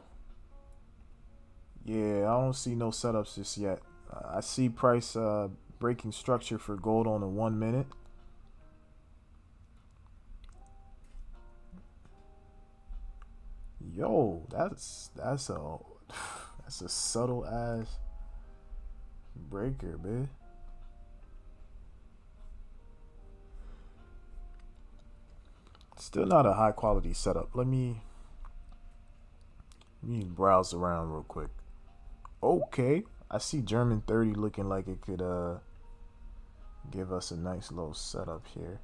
yeah, I don't see no setups just yet. I see price breaking structure for gold on the 1 minute. Yo, that's a that's a subtle ass breaker, man. Still not a high quality setup. Let me browse around real quick. Okay, I see German 30 looking like it could give us a nice little setup here.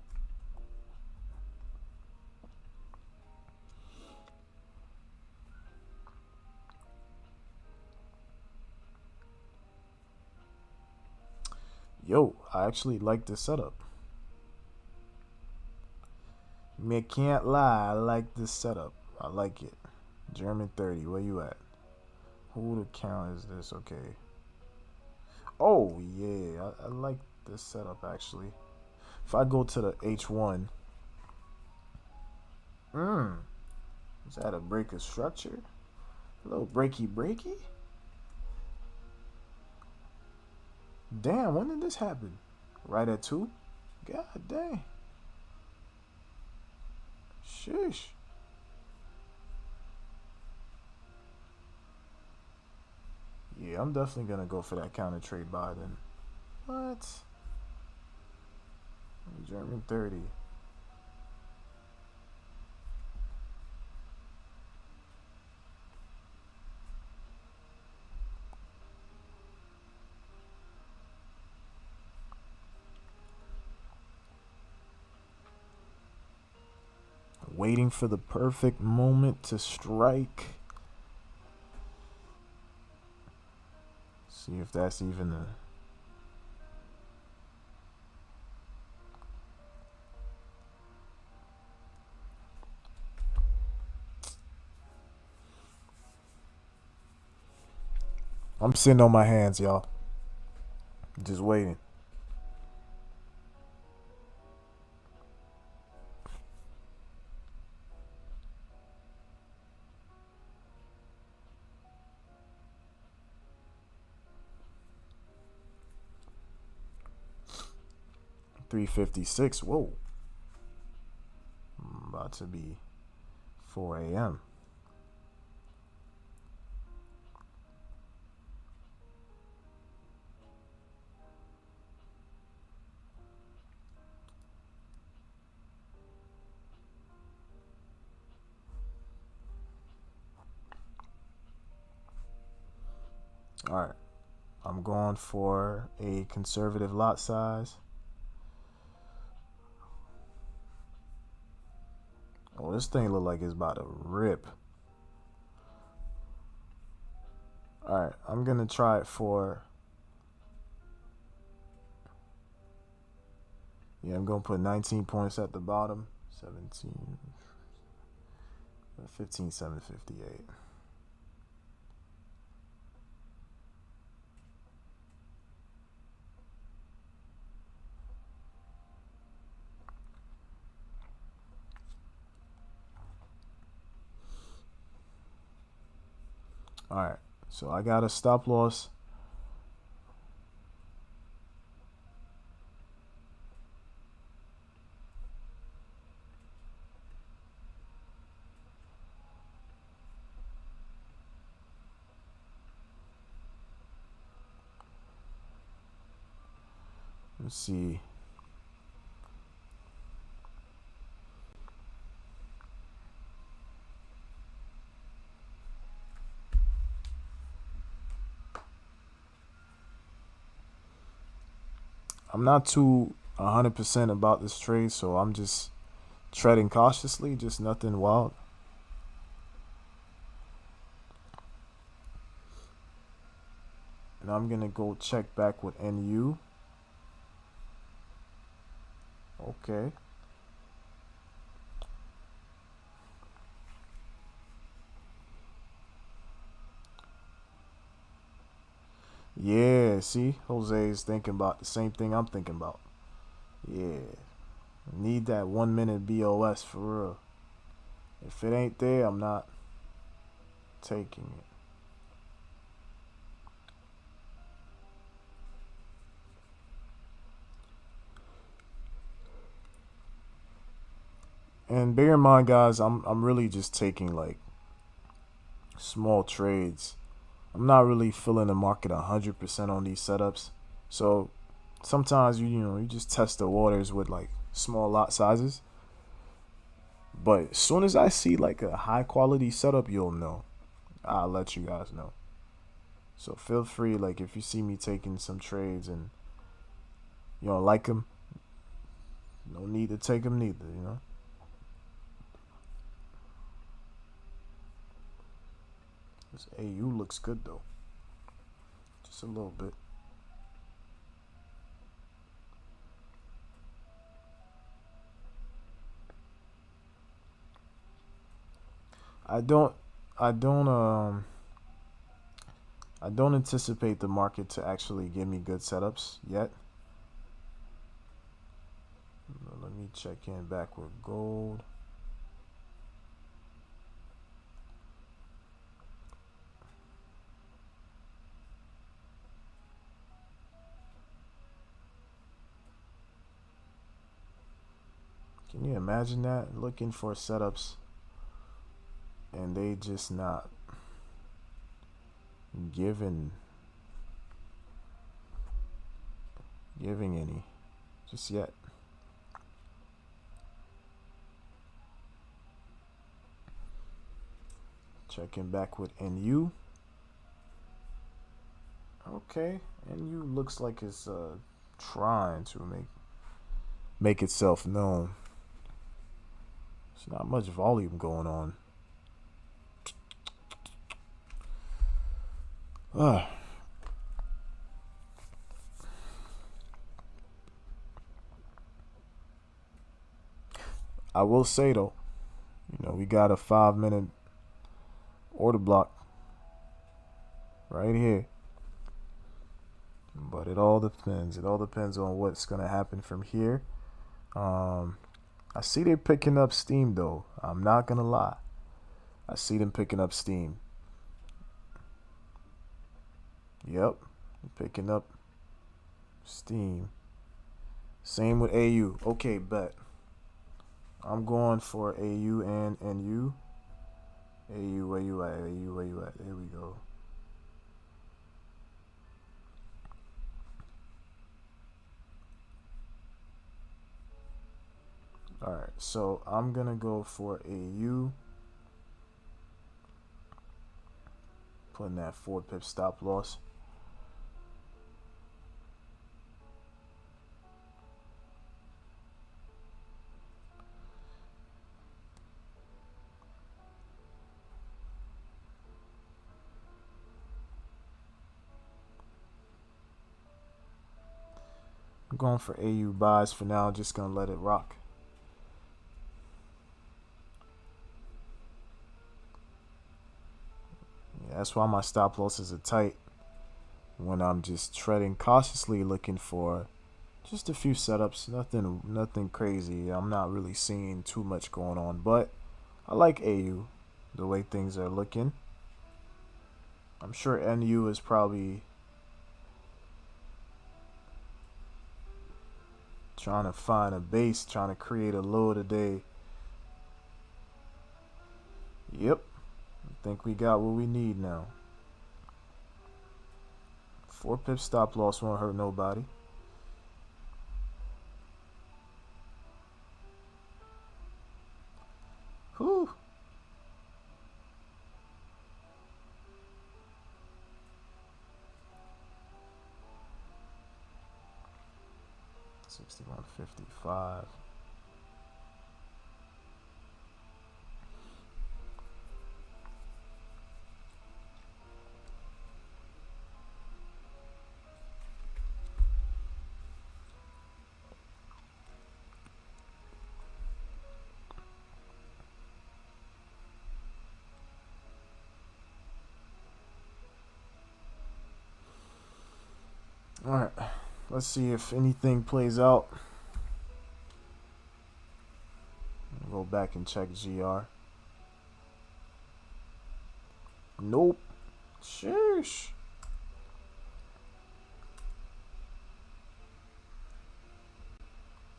Yo, I actually like this setup. Me can't lie, I like this setup. I like it. German 30, where you at? Who account is this? Okay. Oh yeah, I like this setup actually. If I go to the H1, mmm, is that a break of structure? A little breaky breaky? Damn, when did this happen? Right at 2? God dang. Sheesh. Yeah, I'm definitely gonna go for that counter trade buy then. What? German 30. Waiting for the perfect moment to strike. See if that's even a. I'm sitting on my hands, y'all. Just waiting. $3.56. Whoa. About to be 4 a.m. All right. I'm going for a conservative lot size. Oh, this thing look like it's about to rip. All right, I'm gonna try it for. Yeah, I'm gonna put 19 points at the bottom. 17, 15,758. All right, so I got a stop loss. Let's see. I'm not too 100% about this trade, so I'm just treading cautiously, just nothing wild. And I'm gonna go check back with NU. Okay. Yeah, see, Jose is thinking about the same thing I'm thinking about. Yeah, need that 1 minute BOS for real. If it ain't there, I'm not taking it. And bear in mind, guys, I'm really just taking like small trades. I'm not really feeling the market 100% on these setups. So sometimes you just test the waters with like small lot sizes. But as soon as I see like a high quality setup, you'll know. I'll let you guys know. So feel free, like if you see me taking some trades and you don't like them, no need to take them neither. This AU looks good though, just a little bit. I don't, I don't, I don't anticipate the market to actually give me good setups yet. Let me check in back with gold. Can you imagine that? Looking for setups and they just not giving any just yet. Checking back with NU. Okay, NU looks like it's trying to make itself known. There's not much volume going on. I will say though, we got a 5-minute order block right here. But it all depends. It all depends on what's gonna happen from here. I see they're picking up steam though. I'm not gonna lie. I see them picking up steam. Yep, picking up steam. Same with AU. Okay, bet. I'm going for AU and NU. AU, where you at? AU, where you at? There we go. Alright, so I'm gonna go for AU. Putting that 4 pip stop loss. I'm going for AU buys for now, just gonna let it rock. Yeah, that's why my stop losses are tight when I'm just treading cautiously, looking for just a few setups. Nothing crazy. I'm not really seeing too much going on, but I like AU the way things are looking. I'm sure NU is probably trying to find a base, trying to create a low today. Yep, I think we got what we need now. 4 pip stop loss won't hurt nobody. Whew. $61.55. All right, let's see if anything plays out. Go back and check GR. Nope. Sheesh.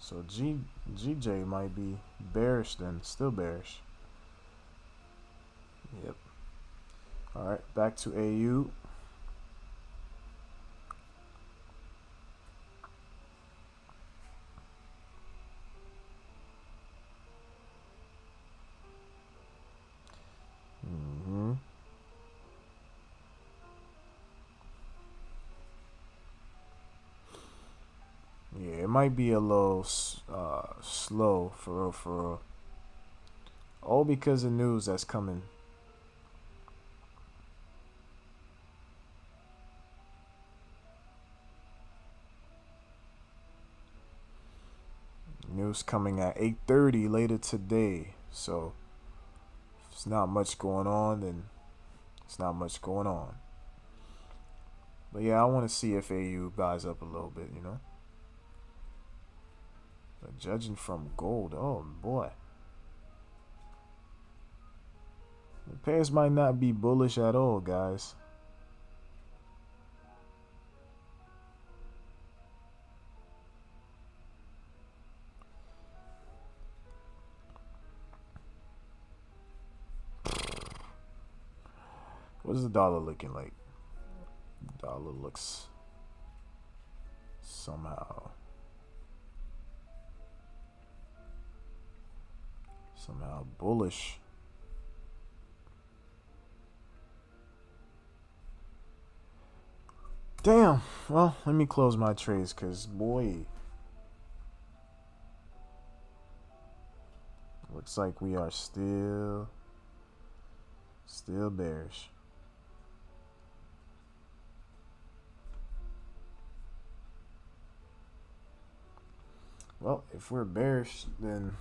So GJ might be bearish then, still bearish. Yep. All right, back to AU. Yeah, it might be a little slow for real, for real. All because of news that's coming. News coming at 8:30 later today. So if there's not much going on, then it's not much going on. But yeah, I want to see if AU buys up a little bit, you know. But judging from gold, oh boy. The pairs might not be bullish at all, guys. What is the dollar looking like? The dollar looks somehow bullish. Damn. Well, let me close my trades, cause boy, looks like we are still bearish. Well, if we're bearish, then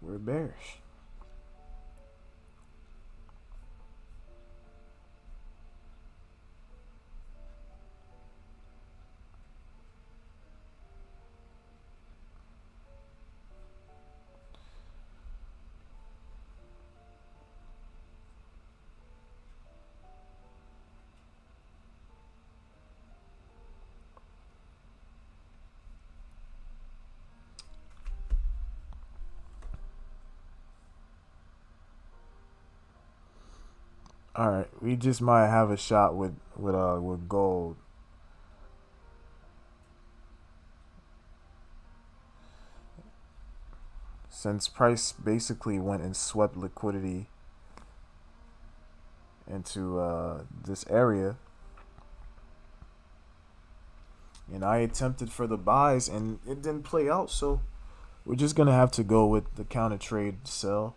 we're bearish. All right, we just might have a shot with gold. Since price basically went and swept liquidity into this area, and I attempted for the buys and it didn't play out, so we're just gonna have to go with the counter trade sell.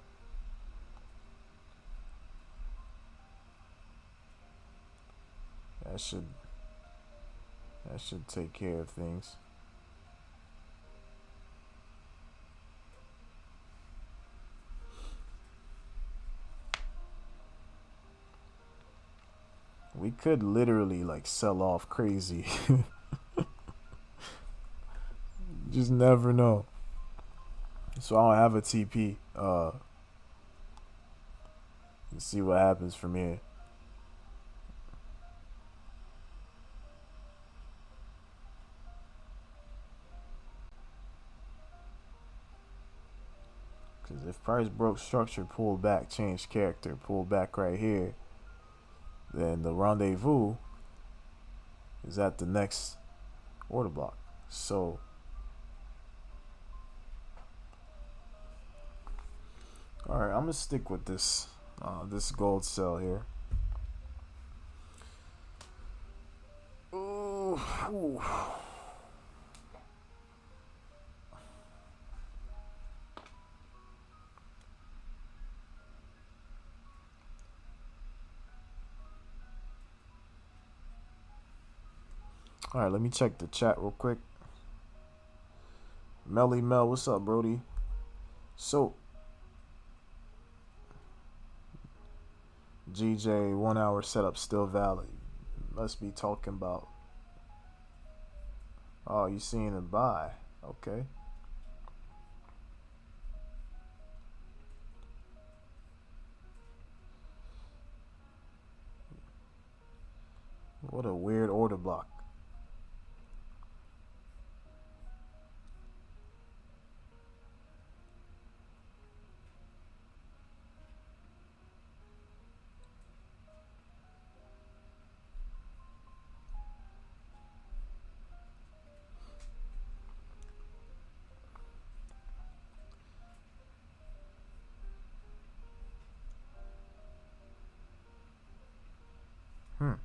That should take care of things. We could literally like sell off crazy. Just never know. So I don't have a TP. Let's see what happens from here. Because if price broke structure, pull back, change character, pull back right here, then the rendezvous is at the next order block. So all right, I'm gonna stick with this this gold sell here. Ooh, ooh. All right, let me check the chat real quick. Melly Mel, what's up, Brody? So GJ 1 hour setup still valid. Must be talking about. Oh, you seeing it buy? Okay. What a weird order block. Hmm.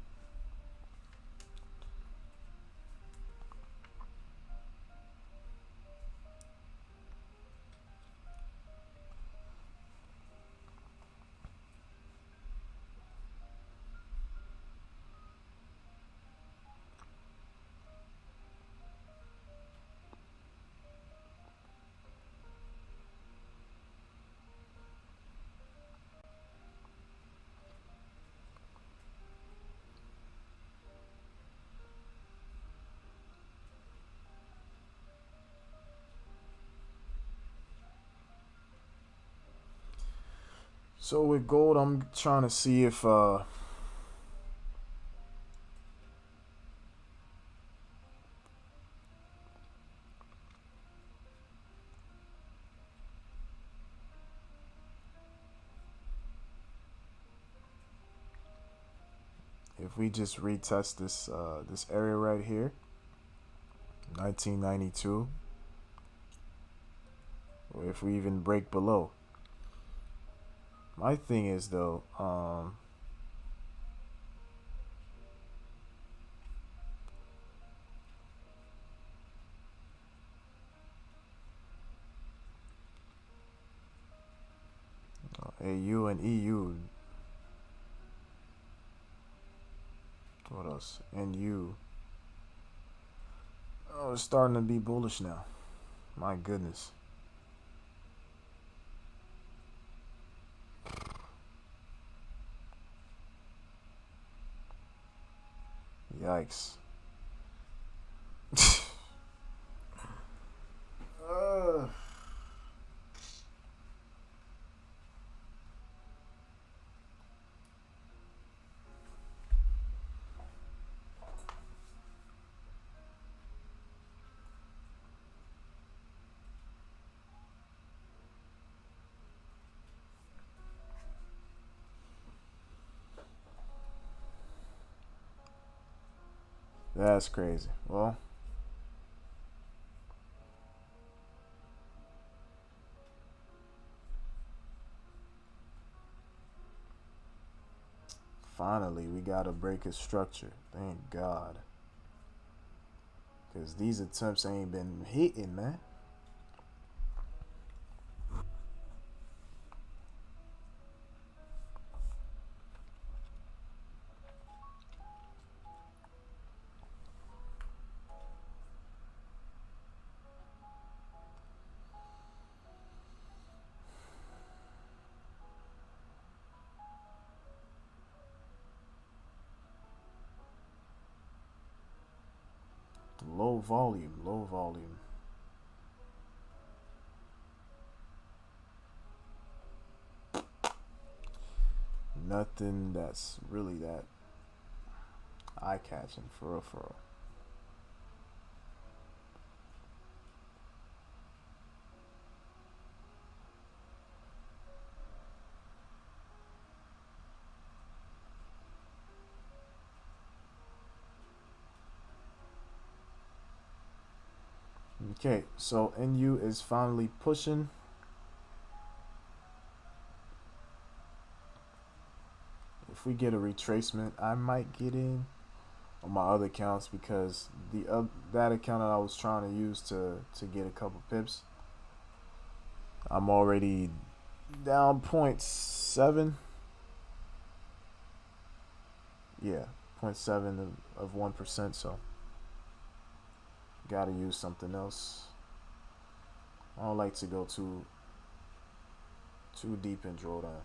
So with gold, I'm trying to see if we just retest this area right here, 1992, or if we even break below. My thing is though, AU and EU. What else? NU. Oh, it's starting to be bullish now. My goodness. Yikes. uh, that's crazy. Well, finally we got to break his structure. Thank God. Because these attempts ain't been hitting, man. Low volume, low volume. Nothing that's really that eye catching for real, for real. Okay, so NU is finally pushing. If we get a retracement, I might get in on my other accounts because that account that I was trying to use to get a couple pips, I'm already down point 0.7. Yeah, zero point 0.7 of 1%. So gotta use something else. I don't like to go too deep in drawdown.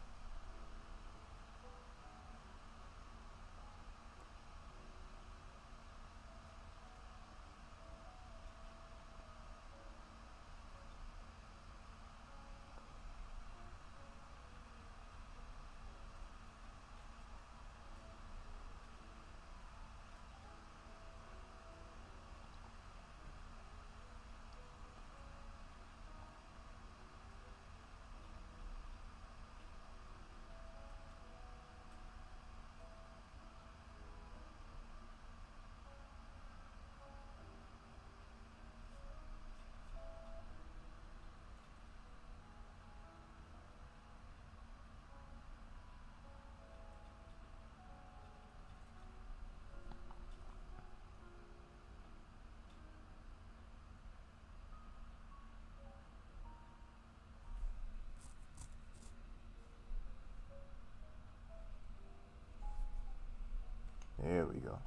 There we go.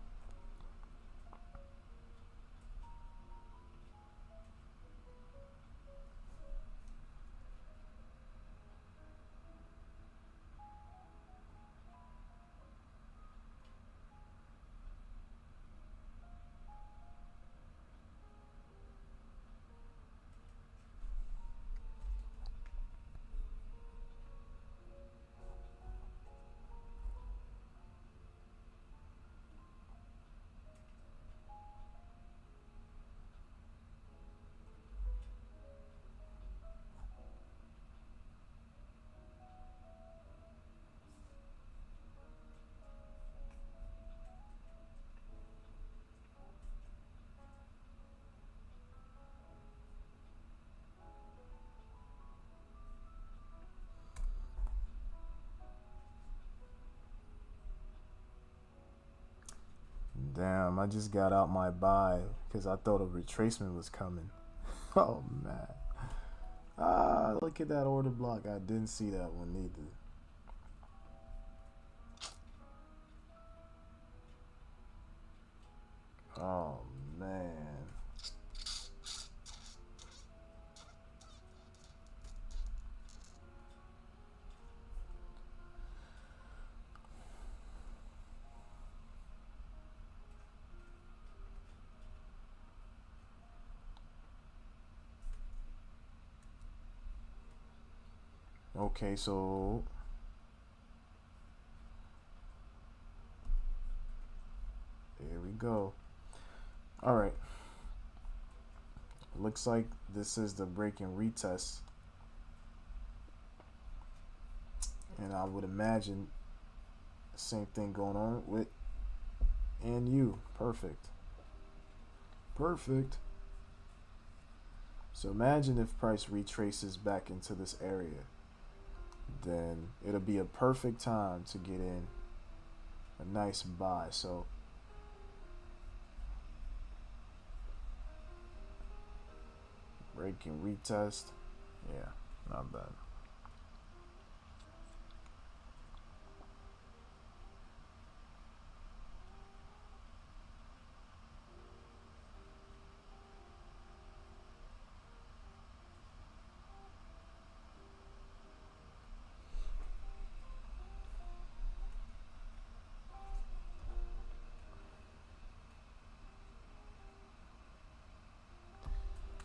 Damn, I just got out my buy because I thought a retracement was coming. Oh man. Ah, look at that order block. I didn't see that one either. Oh man. Okay, so here we go. All right. Looks like this is the break and retest. And I would imagine the same thing going on with NU. Perfect. Perfect. So imagine if price retraces back into this area, then it'll be a perfect time to get in a nice buy. So break and retest. Yeah, not bad.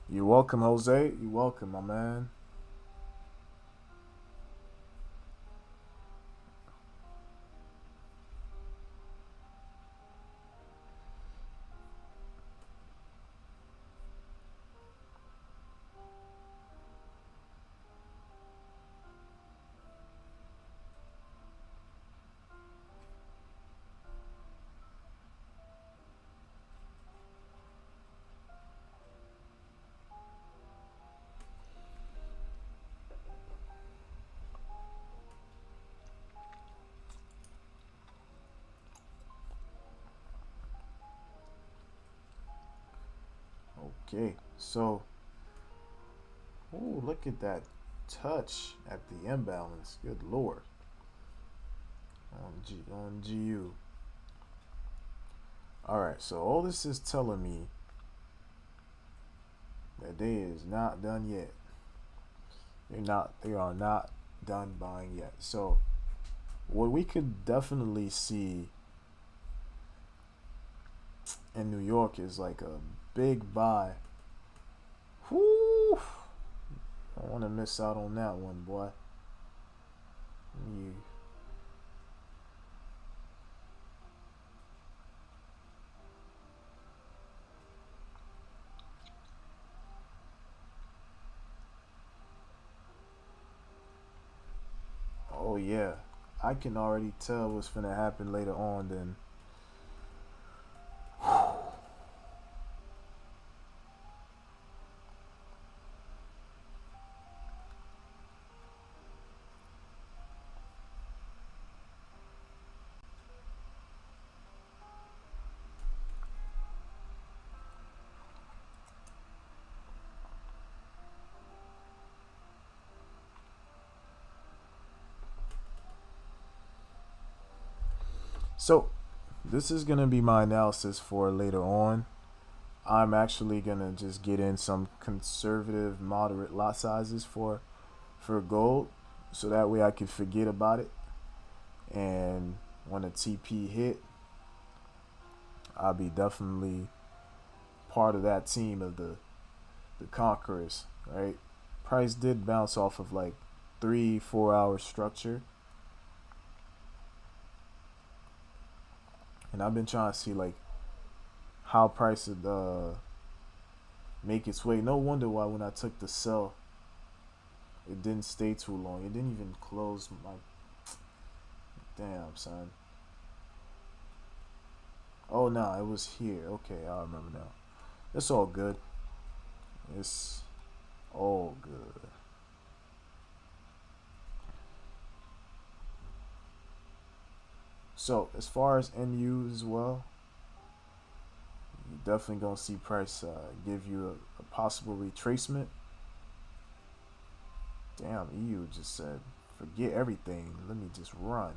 You're welcome, Jose. You're welcome, my man. Okay, so, oh, look at that touch at the imbalance. Good lord. On GU. All right, so all this is telling me that day is not done yet. They are not done buying yet. So what we could definitely see in New York is like a big buy. Whoo! I don't want to miss out on that one, boy. You. Oh yeah, I can already tell what's gonna happen later on. Then. So this is gonna be my analysis for later on. I'm actually gonna just get in some conservative, moderate lot sizes for gold, so that way I can forget about it. And when a TP hit, I'll be definitely part of that team of the conquerors, right? Price did bounce off of like 3 4 hour structure, and I've been trying to see like how price would make its way. No wonder why when I took the sell, it didn't stay too long. It didn't even close my. Damn, son. Oh no, it was here. Okay, I remember now. It's all good. It's all good. So as far as NU as well, you're definitely gonna see price give you a possible retracement. Damn, EU just said, forget everything. Let me just run.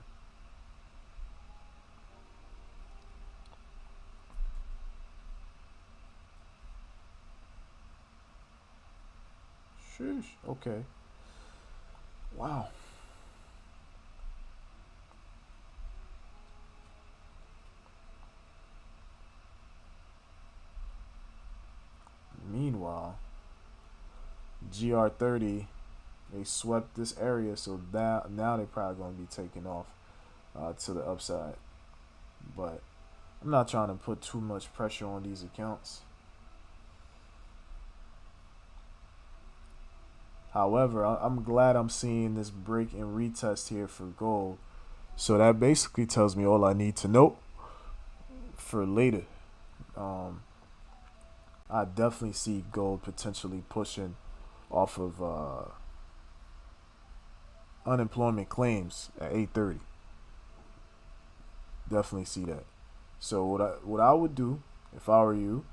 Sheesh. Okay. Wow. Meanwhile, GR30, they swept this area, so now they're probably going to be taking off to the upside. But I'm not trying to put too much pressure on these accounts. However, I'm glad I'm seeing this break and retest here for gold. So that basically tells me all I need to know for later. Um, I definitely see gold potentially pushing off of unemployment claims at 8:30. Definitely see that. So what I would do if I were you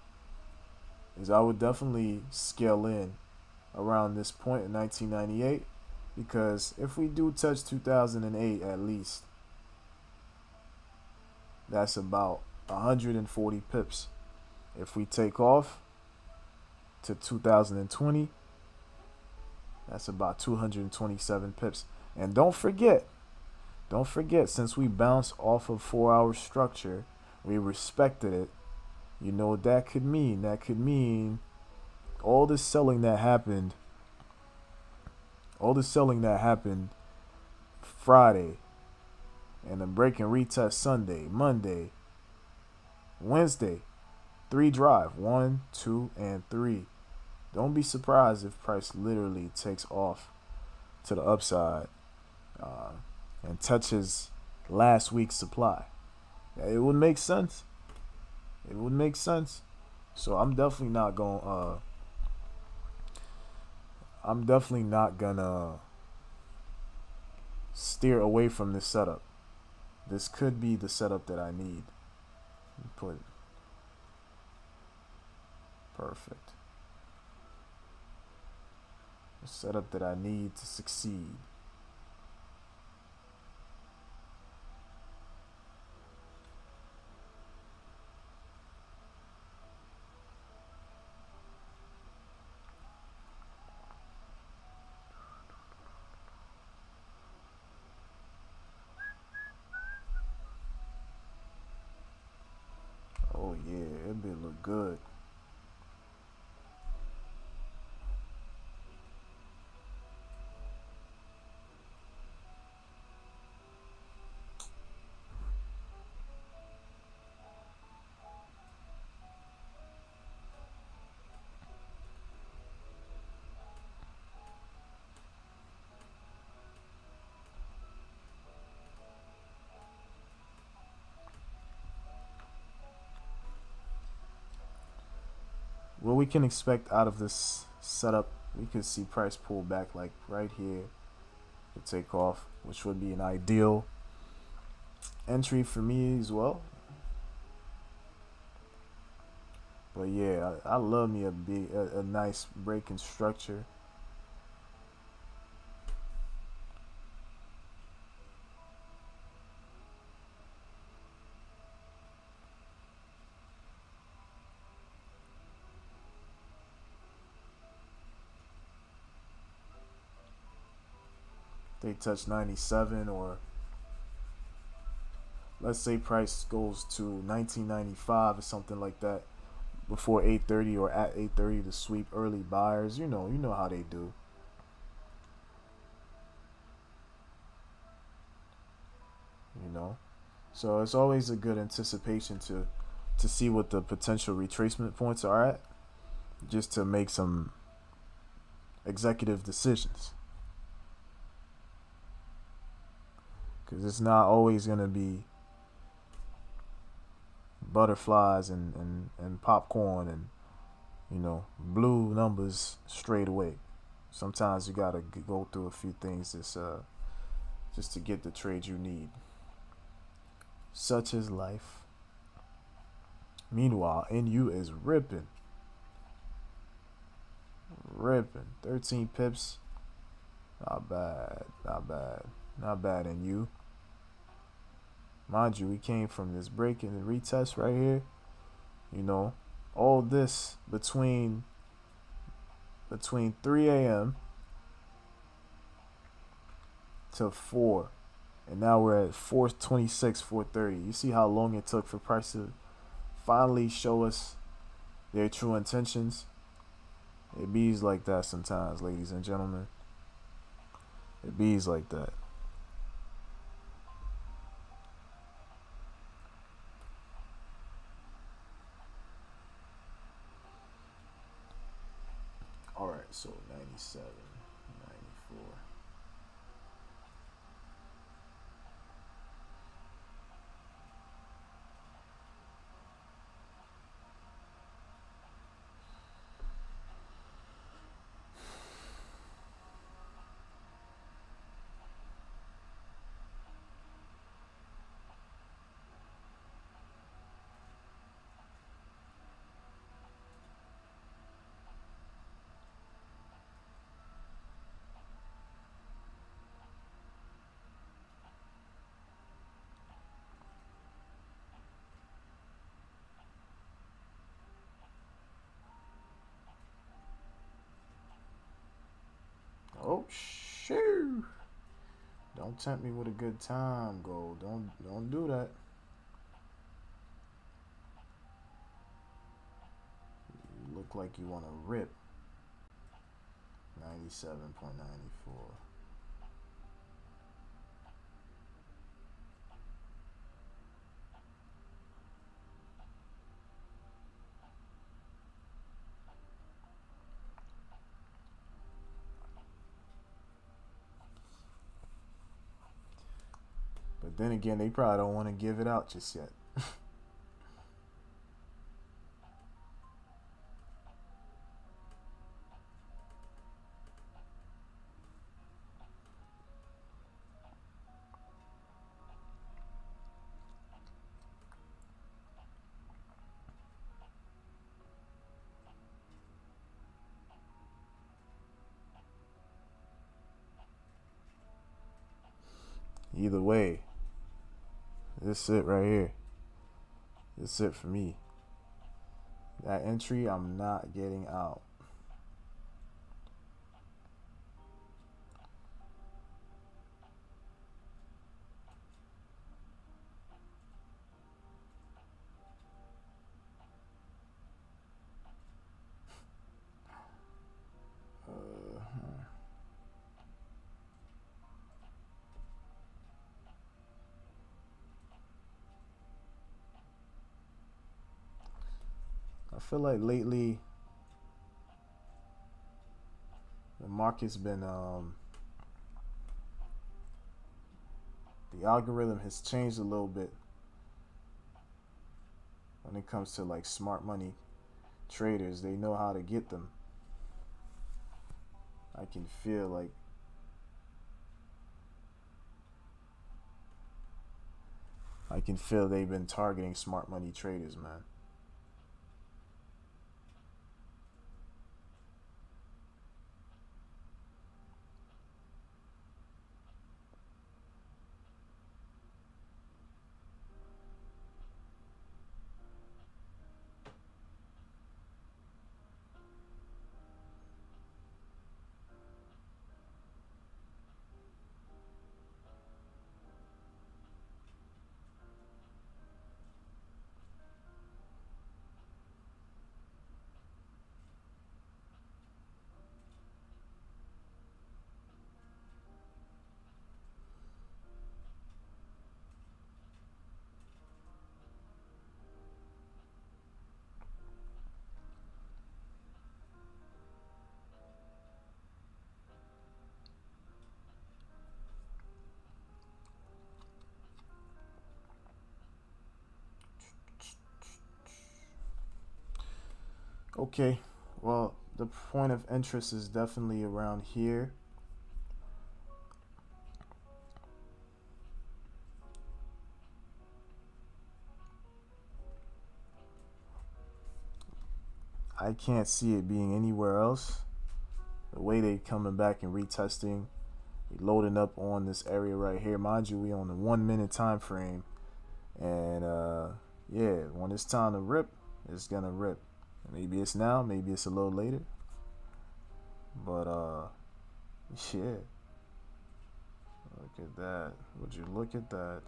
is I would definitely scale in around this point in 1998, because if we do touch 2008 at least, that's about 140 pips. If we take off to 2020, that's about 227 pips. And don't forget, since we bounced off of 4 hour structure, we respected it. You know what that could mean? That could mean all the selling that happened, all the selling that happened Friday, and the break and retest Sunday, Monday, Wednesday, 3 drive, 1, 2, and 3. Don't be surprised if price literally takes off to the upside uh, and touches last week's supply. It would make sense. It would make sense. So I'm definitely not gonna steer away from this setup. This could be the setup that I need. Put perfect. The setup that I need to succeed. Oh yeah, it bit look good. What we can expect out of this setup, we could see price pull back like right here to take off, which would be an ideal entry for me as well. But yeah, I love me a nice breaking structure. they touch 97, or let's say price goes to 1995 or something like that before 8:30 or at 8:30 to sweep early buyers. You know how they do. You know, so it's always a good anticipation to see what the potential retracement points are at, just to make some executive decisions. Because it's not always going to be butterflies and popcorn and, blue numbers straight away. Sometimes you got to go through a few things just to get the trade you need. Such is life. Meanwhile, NU is ripping. Ripping. 13 pips. Not bad. Not bad. Not bad in you. Mind you, we came from this break and the retest right here. All this between 3 a.m. to 4. And now we're at 426, 430. You see how long it took for price to finally show us their true intentions? It bees like that sometimes, ladies and gentlemen. It bees like that. Alright, so 97, 94. Oh shoot! Don't tempt me with a good time, gold. Don't do that. You look like you want to rip. 97.94. But then again, they probably don't want to give it out just yet. Either way, this it right here. This it for me. That entry, I'm not getting out. I feel like lately the market's been the algorithm has changed a little bit when it comes to like smart money traders. They know how to get them. I can feel like they've been targeting smart money traders, man. Okay, well, the point of interest is definitely around here. I can't see it being anywhere else. The way they coming back and retesting, we loading up on this area right here. Mind you, we on the 1 minute time frame, and yeah, when it's time to rip, it's gonna rip. Maybe it's now, maybe it's a little later, but yeah. Look at that. Would you look at that?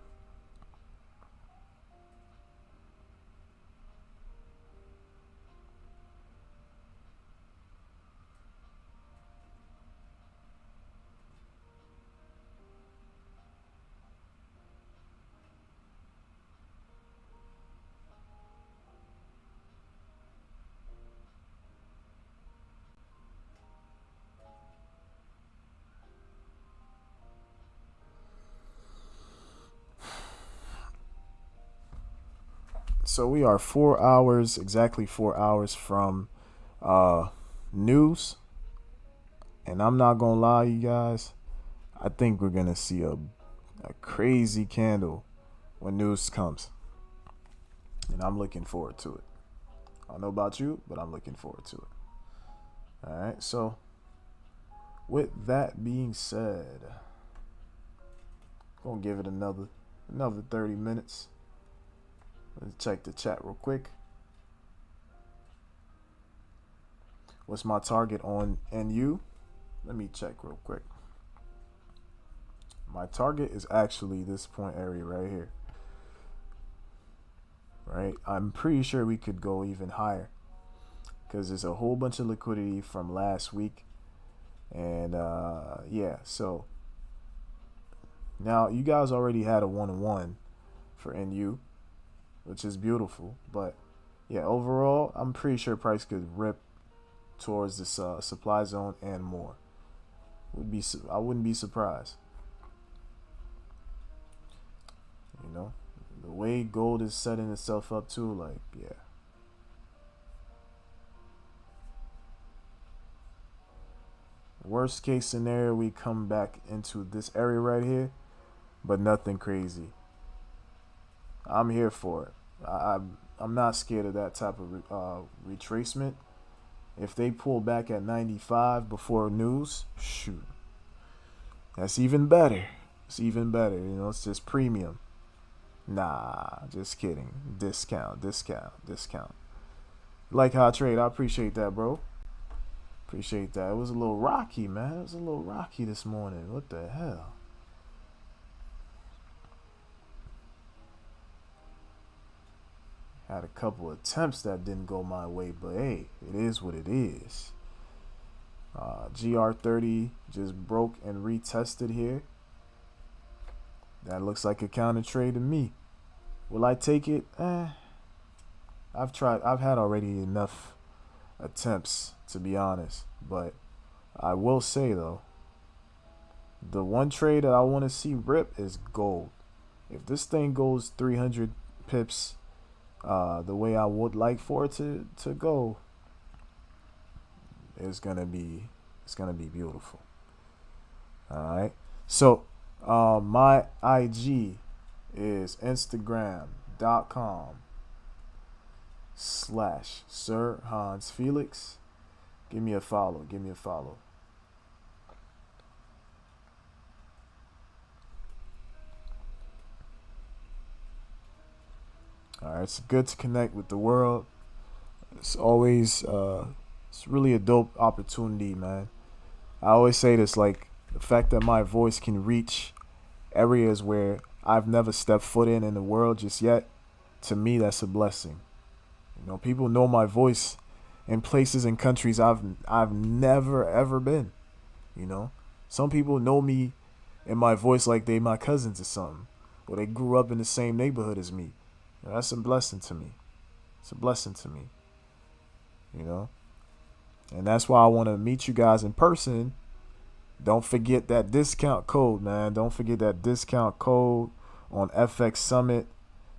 So we are 4 hours, exactly 4 hours from uh news, and I'm not gonna lie, you guys. I think we're gonna see a crazy candle when news comes, and I'm looking forward to it. I don't know about you, but I'm looking forward to it. All right. So with that being said, gonna give it another 30 minutes. Let's check the chat real quick. What's my target on NU? Let me check real quick. My target is actually this point area right here. Right? I'm pretty sure we could go even higher because there's a whole bunch of liquidity from last week. And yeah, so now you guys already had a 1-on-1 for NU, which is beautiful. But yeah, overall, I'm pretty sure price could rip towards this supply zone and more. I wouldn't be surprised. You know, the way gold is setting itself up too, like yeah. Worst case scenario, we come back into this area right here, but nothing crazy. I'm here for it. I'm not scared of that type of retracement. If they pull back at 95 before news, shoot, that's even better. It's even better. You know, it's just premium. Nah, just kidding. Discount, discount, discount. Like how I trade, I appreciate that, bro. Appreciate that. It was a little rocky, man. It was a little rocky this morning. What the hell? Had a couple attempts that didn't go my way, but hey, it is what it is. GR30 just broke and retested here. That looks like a counter trade to me. Will I take it? I've tried. I've had already enough attempts, to be honest. But I will say though, the one trade that I want to see rip is gold. If this thing goes 300 pips, the way I would like for it to go, it's gonna be beautiful. All right. So my IG is Instagram.com/Sir Hans Felix. Give me a follow. Give me a follow. All right, it's good to connect with the world. It's always it's really a dope opportunity, man. I always say this, like the fact that my voice can reach areas where I've never stepped foot in the world just yet. To me, that's a blessing. You know, people know my voice in places and countries I've never ever been. You know, some people know me and my voice like they my cousins or something, or they grew up in the same neighborhood as me. You know, that's a blessing to me. It's a blessing to me. You know, and that's why I want to meet you guys in person. Don't forget that discount code, man. Don't forget that discount code on FX Summit.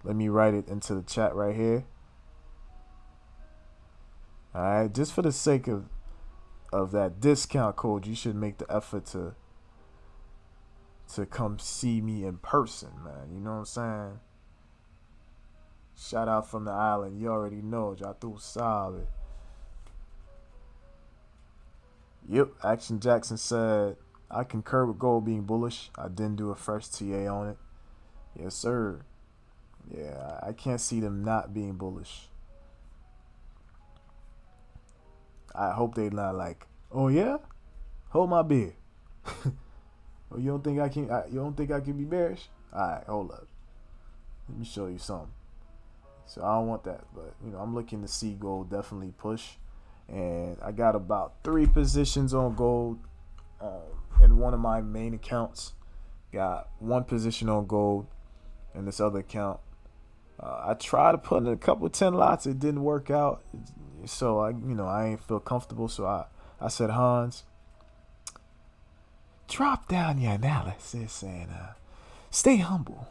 Let me write it into the chat right here. All right, just for the sake of that discount code, you should make the effort to come see me in person, man. You know what I'm saying? Shout out from the island. You already know. Jatu Sabe. Yep. Action Jackson said, I concur with gold being bullish. I didn't do a fresh TA on it. Yes, sir. Yeah, I can't see them not being bullish. I hope they not like, oh yeah, hold my beer. Oh, you don't think I can? You don't think I can be bearish? All right, hold up. Let me show you something. So I don't want that, but I'm looking to see gold definitely push, and I got about 3 positions on gold in one of my main accounts. Got 1 position on gold in this other account. I tried to put in a couple 10 lots. It didn't work out, so I ain't feel comfortable. So I said, Hans, drop down your analysis and stay humble.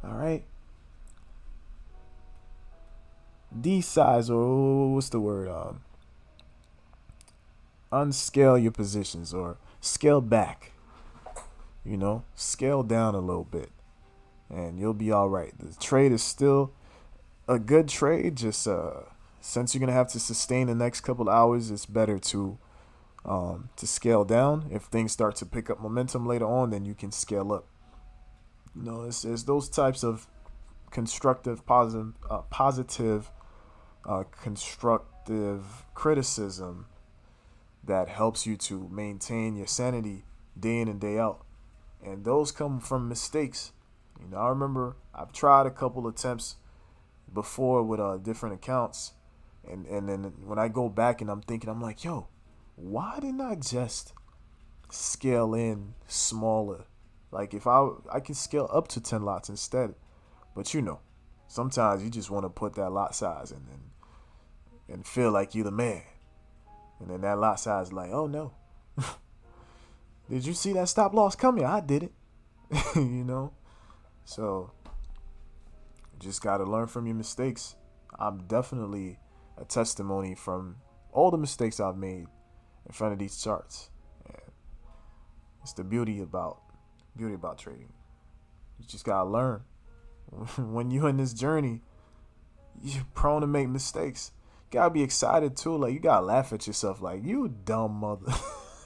All right. De-size, or what's the word? Unscale your positions or scale back. Scale down a little bit, and you'll be all right. The trade is still a good trade. Just since you're gonna have to sustain the next couple hours, it's better to scale down. If things start to pick up momentum later on, then you can scale up. It's those types of constructive, positive, constructive criticism that helps you to maintain your sanity day in and day out. And those come from mistakes. I remember I've tried a couple attempts before with different accounts, and then when I go back and I'm thinking, I'm like, yo, why didn't I just scale in smaller? Like if I can scale up to 10 lots instead. But sometimes you just want to put that lot size in and feel like you're the man. And then that lot size is like, oh no. Did you see that stop loss coming? I did it. So you just got to learn from your mistakes. I'm definitely a testimony from all the mistakes I've made in front of these charts. And it's the beauty about trading. You just got to learn. When you're in this journey, you're prone to make mistakes. You gotta be excited too. Like, you gotta laugh at yourself like, you dumb mother.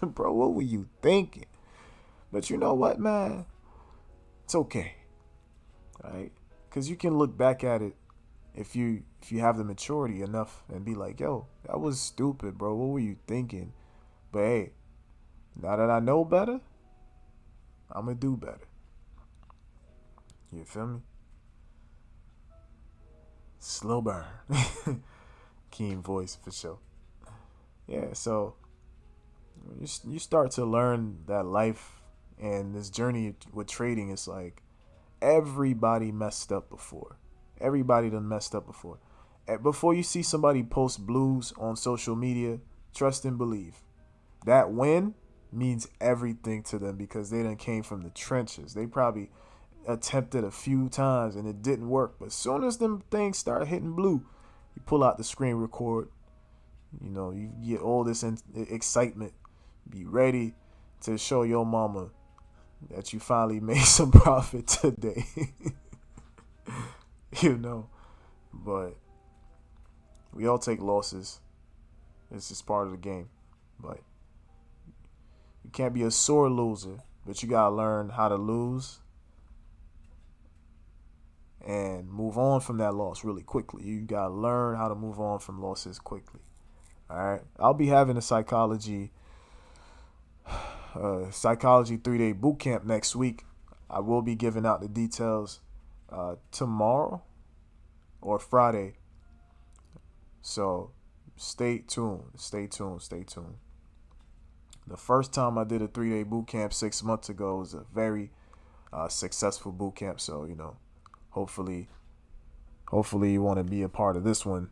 Bro, what were you thinking? But you know what, man? It's okay. Right? Because you can look back at it if you have the maturity enough and be like, yo, that was stupid, bro. What were you thinking? But hey, now that I know better, I'm gonna do better. You feel me? Slow burn. Keen voice for sure. Yeah, so you start to learn that life and this journey with trading is like everybody messed up before. Everybody done messed up before. Before you see somebody post blues on social media, trust and believe. That win means everything to them because they done came from the trenches. They probably attempted a few times and it didn't work. But as soon as them things start hitting blue, you pull out the screen record. You get all this excitement. Be ready to show your mama that you finally made some profit today. But we all take losses. It's just part of the game. But you can't be a sore loser, but you gotta learn how to lose and move on from that loss really quickly. You gotta learn how to move on from losses quickly. All right, I'll be having a psychology 3-day boot camp next week. I will be giving out the details tomorrow or Friday. So stay tuned. The first time I did a 3-day boot camp 6 months ago was a very successful boot camp. So hopefully you want to be a part of this one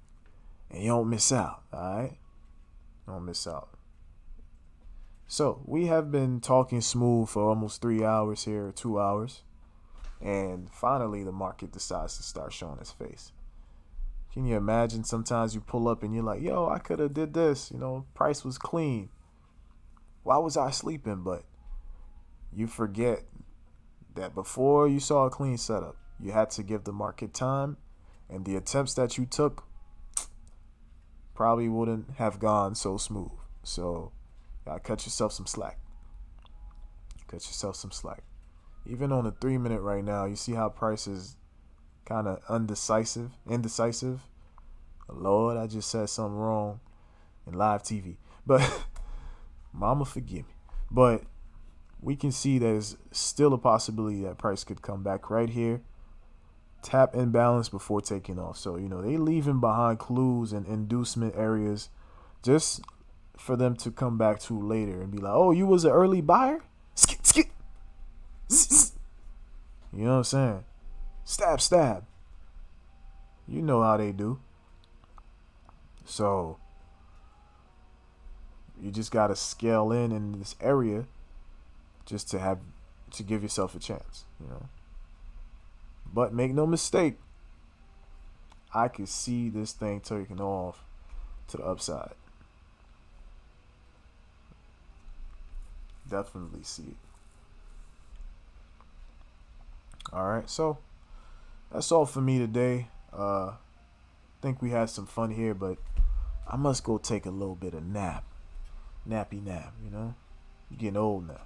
and you don't miss out. All right, don't miss out. So we have been talking smooth for almost 3 hours here, 2 hours, and finally the market decides to start showing its face. Can you imagine sometimes you pull up and you're like, yo, I could have did this, price was clean. Why was I sleeping? But you forget that before you saw a clean setup, you had to give the market time, and the attempts that you took probably wouldn't have gone so smooth. So, gotta cut yourself some slack. Cut yourself some slack. Even on the 3 minute right now, you see how price is kind of indecisive. Lord, I just said something wrong in live TV. But mama forgive me. But we can see there's still a possibility that price could come back right here, tap imbalance before taking off. So, they leaving behind clues and inducement areas just for them to come back to later and be like, oh, you was an early buyer? Skit, skit. You know what I'm saying? Stab, stab. You know how they do. So, you just got to scale in this area just to give yourself a chance, But make no mistake, I could see this thing taking off to the upside. Definitely see it. All right, so that's all for me today. Think we had some fun here, but I must go take a little bit of nappy nap. You're getting old now.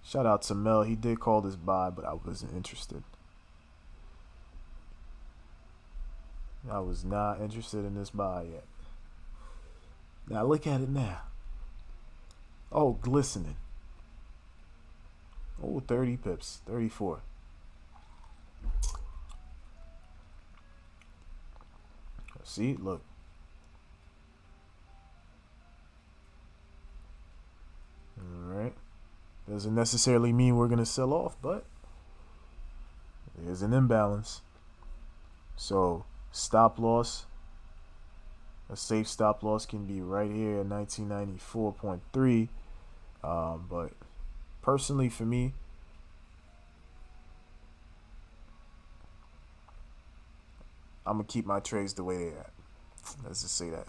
Shout out to Mel. He did call this buy, but I wasn't interested. I was not interested in this buy yet. Now look at it now. Oh, glistening. Oh, 30 pips. 34. See, look. All right. Doesn't necessarily mean we're going to sell off, but there's an imbalance. So, stop loss. A safe stop loss can be right here at 1994.3. But personally, for me, I'm going to keep my trades the way they're at. Let's just say that.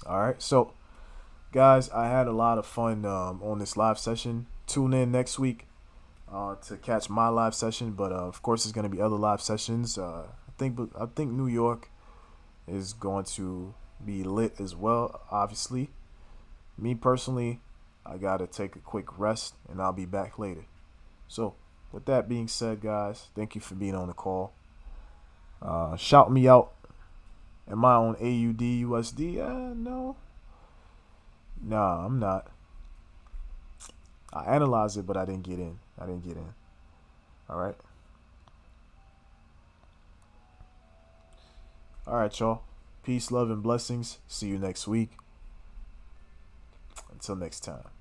All right. So, guys, I had a lot of fun on this live session. Tune in next week to catch my live session. But, of course, there's going to be other live sessions. I think New York is going to be lit as well, obviously. Me personally, I got to take a quick rest, and I'll be back later. So, with that being said, guys, thank you for being on the call. Shout me out. Am I on AUD USD? No. Nah, I'm not. I analyzed it, but I didn't get in. All right. All right, y'all. Peace, love, and blessings. See you next week. Until next time.